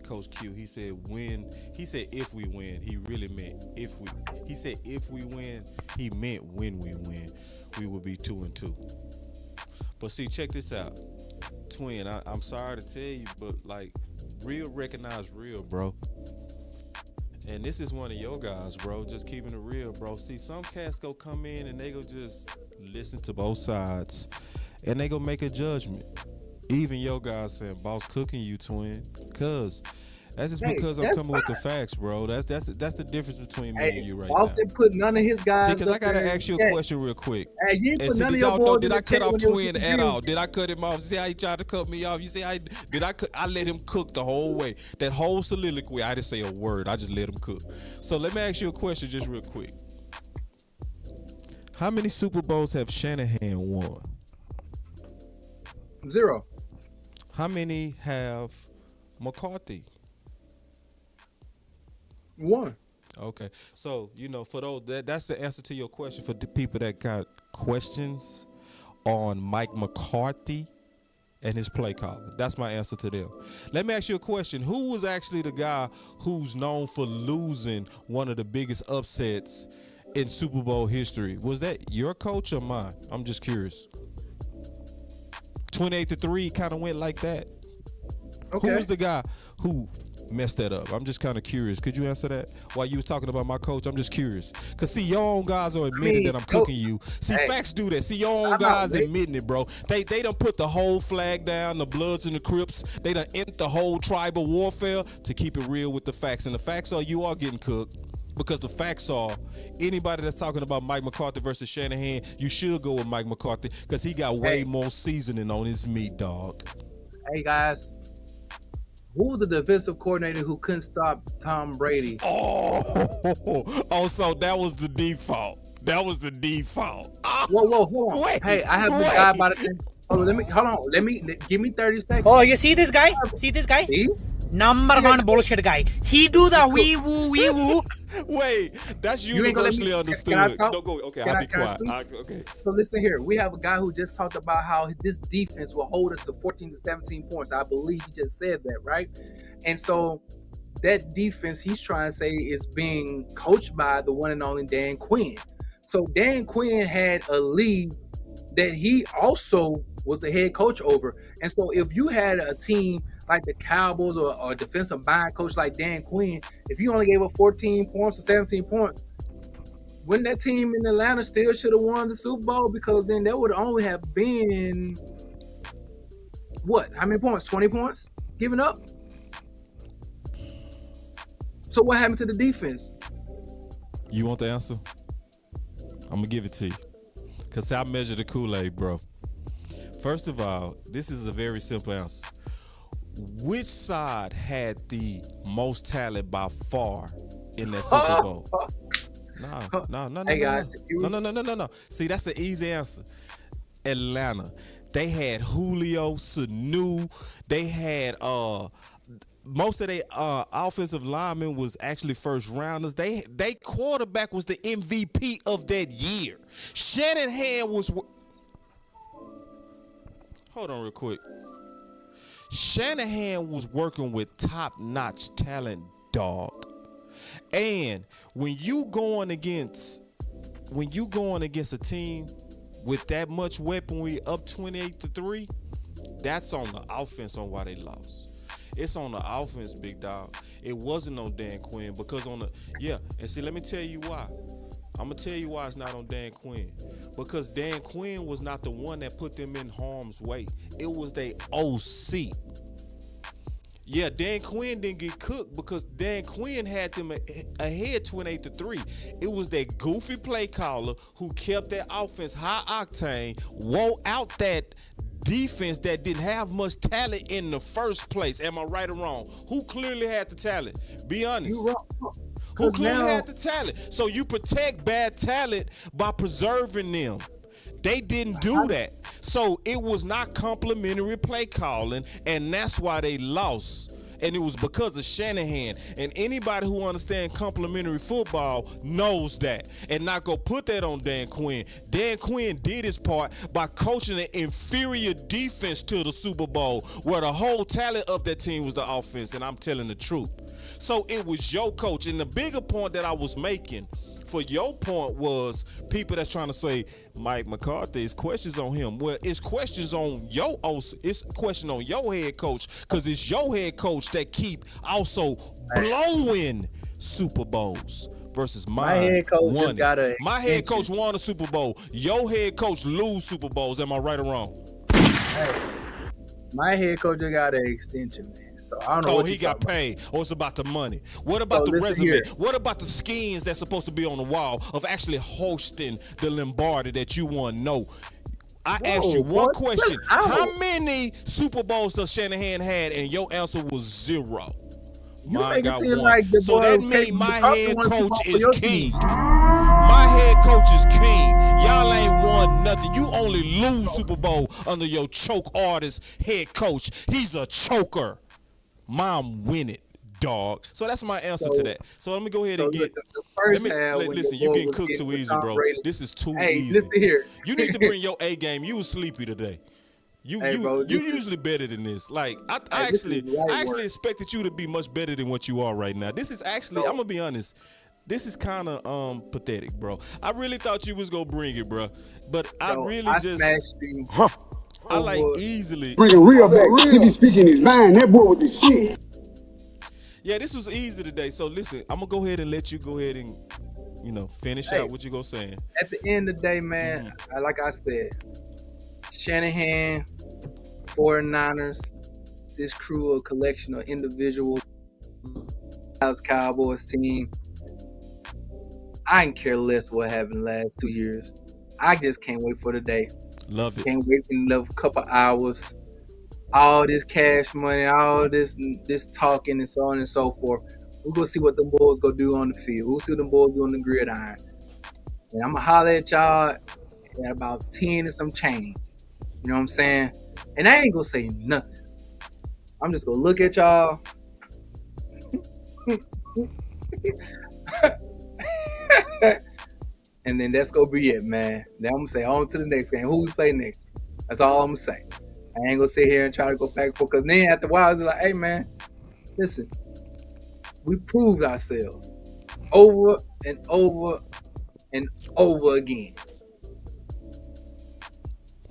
Coach Q. He said if we win. He really meant if we. He said if we win, he meant when we win. We will be 2-2. But see, check this out. Twin, I'm sorry to tell you, but like, real recognize real, bro. And this is one of your guys, bro. Just keeping it real, bro. See, some cats go come in and they go just listen to both sides, and they go make a judgment. Even your guys saying, "Boss cooking you, twin," cause that's just because I'm coming with the facts, bro. That's the difference between me and you right Boss now. didn't put none of his guys. See, because I gotta ask you a question real quick. Hey, you ain't And put see, none of did your y'all know? boys Did in I the cut chat off when they was Twin at interviewed. all? Did I cut him off? See how he tried to cut me off? You see, I let him cook the whole way. That whole soliloquy, I didn't say a word. I just let him cook. So let me ask you a question, just real quick. How many Super Bowls have Shanahan won? 0. How many have McCarthy? 1. Okay, so for those that's the answer to your question for the people that got questions on Mike McCarthy and his play calling. That's my answer to them. Let me ask you a question. Who was actually the guy who's known for losing one of the biggest upsets in Super Bowl history? Was that your coach or mine? I'm just curious. 28-3 kind of went like that. Okay. Who was the guy who messed that up? I'm just kind of curious. Could you answer that while you was talking about my coach? I'm just curious. Because, see, your own guys are admitting that I'm cooking you. See, facts do that. See, your own guys admitting it, bro. They done put the whole flag down, the Bloods and the Crips. They done end the whole tribal warfare to keep it real with the facts. And the facts are you are getting cooked. Because the facts are, anybody that's talking about Mike McCarthy versus Shanahan, you should go with Mike McCarthy because he got way more seasoning on his meat, dog. Hey, guys. Who was the defensive coordinator who couldn't stop Tom Brady? Oh, so that was the default. That was the default. Whoa, hold on. Wait, hey, I have this guy by the thing. Hold on, give me 30 seconds. Oh, you see this guy? See this guy? See? Number one bullshit guy. He do the wee woo. Wait, that's You ain't gonna let universally me- understood. can I talk? No, go. Okay, Can I'll I- be can I quiet. speak? Okay. So listen here. We have a guy who just talked about how this defense will hold us to 14 to 17 points. I believe he just said that, right? And so that defense he's trying to say is being coached by the one and only Dan Quinn. So Dan Quinn had a league that he also was the head coach over. And so if you had a team like the Cowboys or a defensive mind coach like Dan Quinn, if you only gave up 14 points or 17 points, wouldn't that team in Atlanta still should have won the Super Bowl? Because then there would only have been, what? How many points? 20 points given up? So what happened to the defense? You want the answer? I'm going to give it to you. Because I measure the Kool-Aid, bro. First of all, this is a very simple answer. Which side had the most talent by far in that Super Bowl? No. Hey, guys. No. See, that's an easy answer. Atlanta. They had Julio, Sanu. They had most of their offensive linemen was actually first rounders. They quarterback was the MVP of that year. Shanahan was. Hold on real quick. Shanahan was working with top-notch talent, dog. And when you going against a team with that much weaponry up 28-3, that's on the offense on why they lost. It's on the offense, big dog. It wasn't on Dan Quinn because and see, let me tell you why. I'm going to tell you why it's not on Dan Quinn. Because Dan Quinn was not the one that put them in harm's way. It was their OC. Yeah, Dan Quinn didn't get cooked because Dan Quinn had them ahead 28-3. It was that goofy play caller who kept that offense high octane, wore out that defense that didn't have much talent in the first place. Am I right or wrong? Who clearly had the talent? Be honest. You wrong. Who clearly now- had the talent? So you protect bad talent by preserving them. They didn't do that. So it was not complimentary play calling, and that's why they lost. And it was because of Shanahan. And anybody who understands complimentary football knows that. And not go put that on Dan Quinn. Dan Quinn did his part by coaching an inferior defense to the Super Bowl, where the whole talent of that team was the offense. And I'm telling the truth. So it was your coach. And the bigger point that I was making for your point was people that's trying to say Mike McCarthy, it's questions on him. Well, it's questions on your it's a question on your head coach, because it's your head coach that keep also blowing Super Bowls versus My mine. head coach just got a My head extension. coach won a Super Bowl. Your head coach lose Super Bowls. Am I right or wrong? My head coach just got an extension, man. So I don't know. Oh, what he you got talking about. paid. Oh, it's about the money. What about So the listen resume? here. What about the skins that's supposed to be on the wall of actually hosting the Lombardi that you won? No. I asked you one what? question. Listen, I How don't- many Super Bowls does Shanahan had? And your answer was 0. You Mine make it got seem 1. like the So boy that okay, means my McCarthy head won Super Bowl coach for is your king. team. My head coach is king. Y'all ain't won nothing. You only lose Super Bowl under your choke artist head coach. He's a choker. Mom win it, dog. So that's my answer to that. So let me go ahead and get. look, the first Let me half when listen. the You boy getting was cooked getting too with easy, Tom bro. Brady. This is too Hey, easy. listen here. You need to bring your A game. You was sleepy today. You Hey, bro, you this is- usually better than this. Like I this is actually light I actually work. expected you to be much better than what you are right now. This is actually, I'm gonna be honest. This is kind of pathetic, bro. I really thought you was gonna bring it, bro. But I Bro, really I just smashed you. I like over- easily. Bringing real back. He be speaking his mind. That boy with the shit. Yeah, this was easy today. So listen, I'm gonna go ahead and let you go ahead and finish out what you go saying. At the end of the day, man, like I said, Shanahan, 49ers, this crew, a collection of individuals, Dallas Cowboys team. I can care less what happened the last 2 years. I just can't wait for the day. Love it. Can't wait for another couple hours. All this cash money, all this talking and so on and so forth. We're gonna see what the boys gonna do on the field. We'll see what the boys do on the gridiron. And I'm gonna holler at y'all at about 10 and some change. You know what I'm saying? And I ain't gonna say nothing. I'm just gonna look at y'all. And then that's gonna be it, man. Then I'm gonna say on to the next game. Who we play next? That's all I'm gonna say. I ain't gonna sit here and try to go back and forth, because then after a while it's like, hey man, listen, we proved ourselves over and over and over again.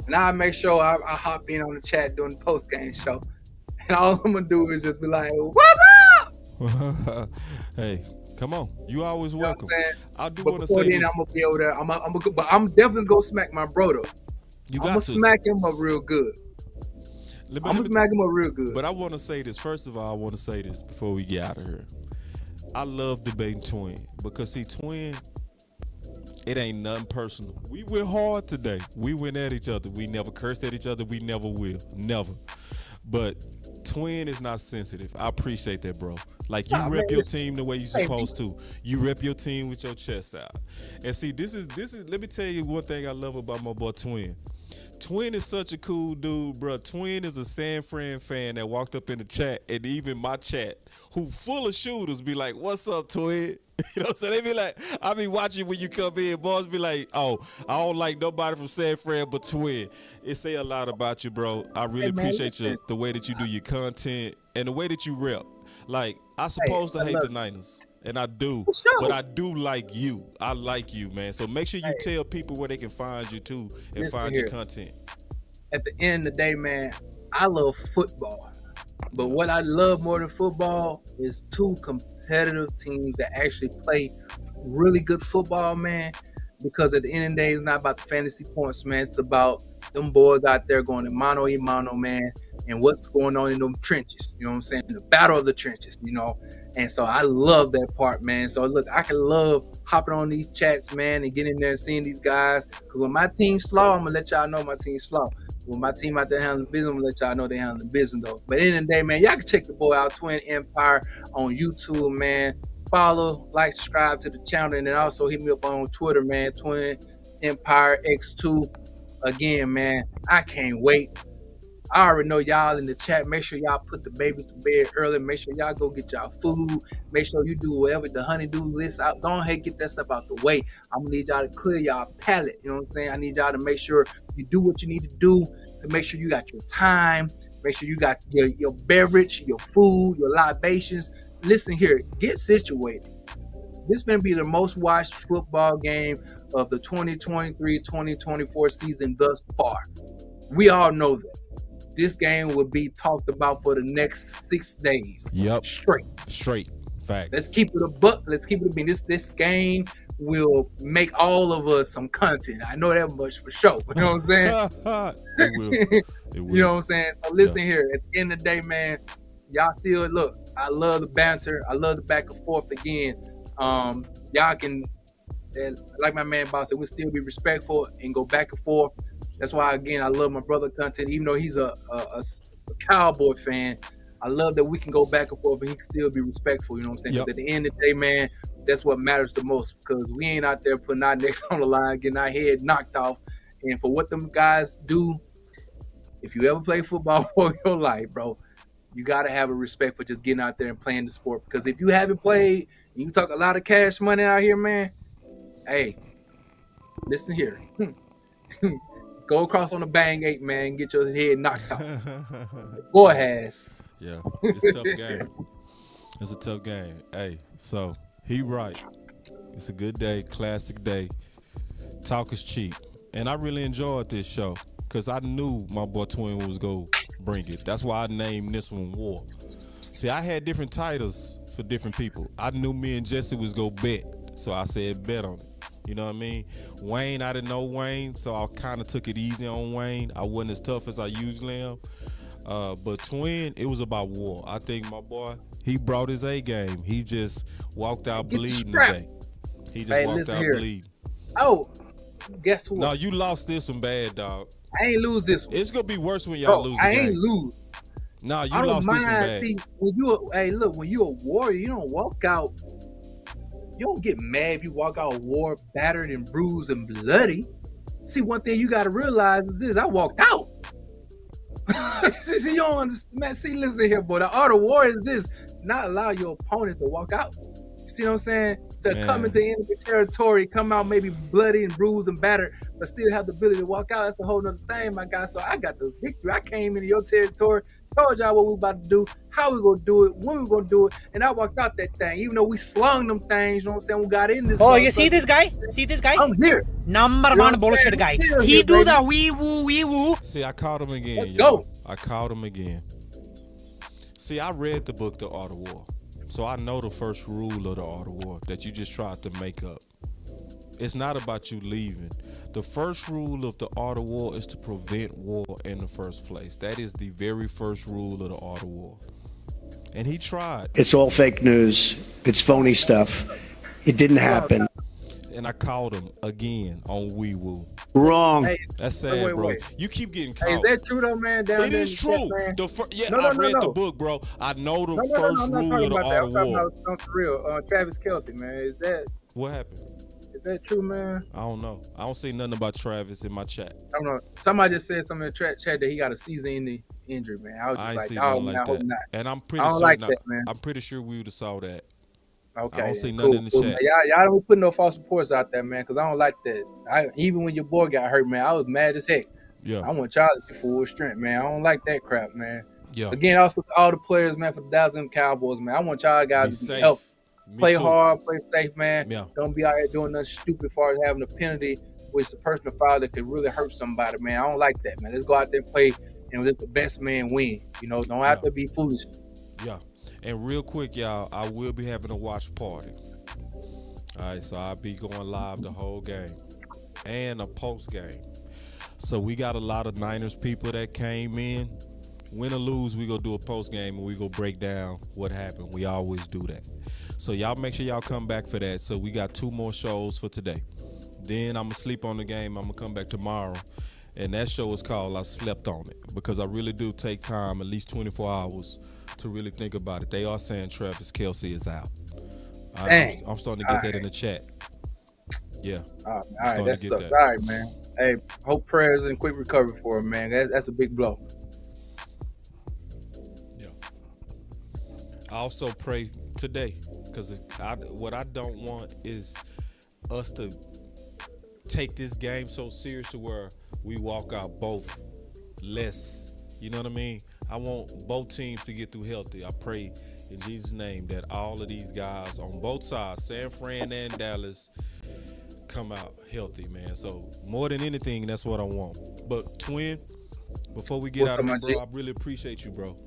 And I make sure I hop in on the chat during the post game show, and all I'm gonna do is just be like, "What's up?" Hey, come on. You always You know what welcome. I'm saying? I do But want to before say then, this. I'm gonna be over there. But I'm definitely gonna smack my bro though. You I'm got gonna to. smack him up real good. I'm gonna smack him up real good. But I want to say this. First of all, I want to say this before we get out of here. I love debating Twin because, see, Twin, it ain't nothing personal. We went hard today. We went at each other. We never cursed at each other. We never will. Never. But Twin is not sensitive. I appreciate that, bro. Like, you Nah, rep man, your listen. team the way you supposed to. You rep your team with your chest out. And see, this is. Let me tell you one thing I love about my boy Twin. Twin is such a cool dude, bro. Twin is a San Fran fan that walked up in the chat, and even my chat, who full of shooters, be like, "What's up, Twin?" You know what I'm saying? They be like, I be watching when you come in. Boys be like, "Oh, I don't like nobody from San Fran but Twin." It say a lot about you, bro. I really Hey, man, appreciate listen. the way that you do your content and the way that you rep. Like, I supposed to I hate love the it. Niners. And I do, For sure. but I do like you. I like you, man. So make sure you tell people where they can find you too and Listen find here. your content. At the end of the day, man, I love football. But what I love more than football is two competitive teams that actually play really good football, man. Because at the end of the day, it's not about the fantasy points, man. It's about them boys out there going to mano a mano, man, and what's going on in them trenches. You know what I'm saying? The battle of the trenches, you know. And so I love that part, man. So look, I can love hopping on these chats, man, and getting in there and seeing these guys. Because when my team's slow, I'm gonna let y'all know my team's slow. When my team out there handling business, I'm gonna let y'all know they handling business though. But in the day, man, y'all can check the boy out, Twin Empire, on YouTube, man. Follow, like, subscribe to the channel, and then also hit me up on Twitter, man. Twin Empire X2. Again, man, I can't wait. I already know y'all in the chat. Make sure y'all put the babies to bed early. Make sure y'all go get y'all food. Make sure you do whatever the honeydew list out. Don't ahead get that stuff out the way. I'm gonna need y'all to clear y'all palate. You know what I'm saying? I need y'all to make sure you do what you need to do to make sure you got your time. Make sure you got your beverage, your food, your libations. Listen here, get situated. This is going to be the most watched football game of the 2023-2024 season thus far. We all know that. This game will be talked about for the next 6 days. Yep. Straight. Facts. Let's keep it a buck. Let's keep it a bean. This game will make all of us some content. I know that much for sure. You know what I'm saying? It will. It will. You know what I'm saying? So listen here. At the end of the day, man, y'all still look. I love the banter. I love the back and forth again. Y'all can, like my man Boss said, we'll still be respectful and go back and forth. That's why, again, I love my brother content. Even though he's a Cowboy fan, I love that we can go back and forth and he can still be respectful. You know what I'm saying? Because at the end of the day, man, that's what matters the most. Because we ain't out there putting our necks on the line, getting our head knocked off. And for what them guys do, if you ever play football for your life, bro, you got to have a respect for just getting out there and playing the sport. Because if you haven't played, and you talk a lot of cash money out here, man, hey, listen here. Go across on the bang 8, man, and get your head knocked off. Boy has. Yeah, it's a tough game. It's a tough game. Hey, so he right. It's a good day, classic day. Talk is cheap. And I really enjoyed this show because I knew my boy Twin was going to bring it. That's why I named this one War. See, I had different titles for different people. I knew me and Jesse was going to bet, so I said bet on it. You know what I mean? Wayne, I didn't know Wayne, so I kind of took it easy on Wayne. I wasn't as tough as I usually am. But Twin, it was about War. I think my boy, he brought his A game. He just walked out bleeding today. He just walked out bleeding. Oh, guess what? No, you lost this one bad, dog. I ain't lose this one. It's going to be worse when y'all lose the I game. ain't lose. No, you lost this one bad. See, when you a warrior, you don't walk out. You don't get mad if you walk out war battered and bruised and bloody. See, one thing you got to realize is this: I walked out. See, you don't understand. Man, see, listen here, boy. The art of war is this: not allow your opponent to walk out. You see what I'm saying? To come into enemy territory, come out maybe bloody and bruised and battered, but still have the ability to walk out. That's a whole nother thing, my guy. So I got the victory. I came into your territory, told y'all what we about to do, how we gonna do it, when we gonna do it, and I walked out that thing. Even though we slung them things, you know what I'm saying? We got in this. Oh, you see this guy? See this guy? I'm here. Number one bullshit guy. He do the wee woo. See, I caught him again. Let's go. I caught him again. See, I read the book, The Art of War. So I know the first rule of the art of war that you just tried to make up. It's not about you leaving. The first rule of the art of war is to prevent war in the first place. That is the very first rule of the art of war. And he tried. It's all fake news. It's phony stuff. It didn't happen. And I caught him again on Wee Woo. Wrong. Hey, that's sad, bro. Wait. You keep getting caught. Hey, is that true though, man? It is true. I read the book, bro. I know the first rule of the art of war. For real. Travis Kelce, man. Is that what happened? Is that true, man? I don't know. I don't see nothing about Travis in my chat. I don't know. Somebody just said something in the chat that he got a season-ending injury, man. I was just I ain't see like, nothing like that. And I'm pretty sure that, man. I'm pretty sure we would have saw that. Okay. I don't see nothing in the chat. Y'all don't put no false reports out there, man, because I don't like that. Even when your boy got hurt, man, I was mad as heck. Yeah. I want y'all to be full strength, man. I don't like that crap, man. Yeah. Again, also to all the players, man, for the Dallas Cowboys, man. I want y'all guys to be healthy. Play hard, play safe, man. Yeah. Don't be out here doing nothing stupid as far as having a penalty, which is a personal foul that could really hurt somebody, man. I don't like that, man. Let's go out there and play and let the best man win. You know, don't have to be foolish. Yeah. And real quick, y'all, I will be having a watch party. All right, so I'll be going live the whole game and a post game. So we got a lot of Niners people that came in. Win or lose, we gonna do a post game and we gonna break down what happened. We always do that. So y'all make sure y'all come back for that. So we got 2 more shows for today. Then I'm gonna sleep on the game. I'm gonna come back tomorrow And that show is called I Slept on It, because I really do take time, at least 24 hours, to really think about it. They are saying Travis Kelce is out. I'm starting to get that in the chat. Yeah. All right, that sucks. All right, man. Hey, hope prayers and quick recovery for him, man. That's a big blow. Yeah. I also pray today, because what I don't want is us to take this game so serious to where we walk out both less. You know what I mean? I want both teams to get through healthy. I pray in Jesus' name that all of these guys on both sides, San Fran and Dallas, come out healthy, man. So more than anything, that's what I want. But Twin, before we get out of here, bro, I really appreciate you, bro.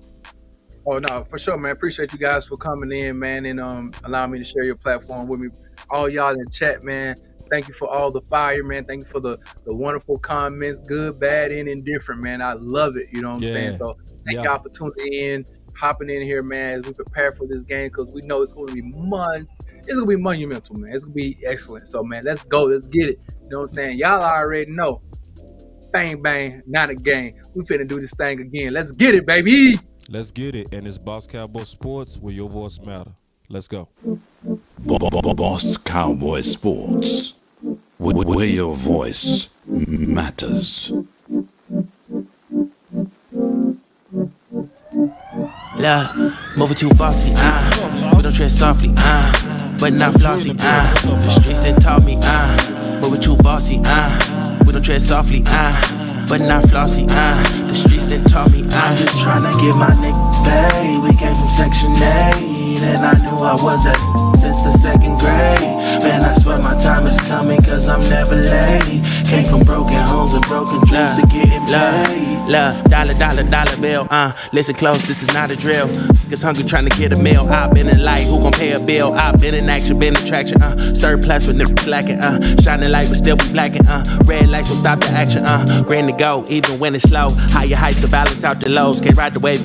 Oh no, for sure, man. Appreciate you guys for coming in, man, and allowing me to share your platform with me. All y'all in the chat, man. Thank you for all the fire, man. Thank you for the wonderful comments, good, bad, and indifferent, man. I love it. You know what I'm saying? So thank y'all for tuning in, hopping in here, man, as we prepare for this game, because we know it's going to be monumental, man. It's going to be excellent. So, man, let's go. Let's get it. You know what I'm saying? Y'all already know. Bang, bang, not a game. We finna do this thing again. Let's get it, baby. Let's get it. And it's Boss Cowboy Sports, where your voice matter. Let's go. Boss Cowboy Sports, where your voice matters. Look, moving too bossy, we don't tread softly, but not flossy, the streets that taught me, moving too bossy, we don't tread softly, but not flossy, the streets that taught me, I'm just trying to get my nigga paid. We came from Section 8, and I knew I was at since the 2nd grade. Man, I swear my time is coming, cause I'm never late. Came from broken homes and broken dreams to getting paid. Love, dollar bill, listen close, this is not a drill. Cause hungry trying to get a meal. I've been in light, who gon' pay a bill? I've been in action, been in traction, surplus with niggas lacking, shining light but still be blacking, red lights will stop the action, green to go, even when it's slow. Higher heights to balance out the lows, can't ride the wave.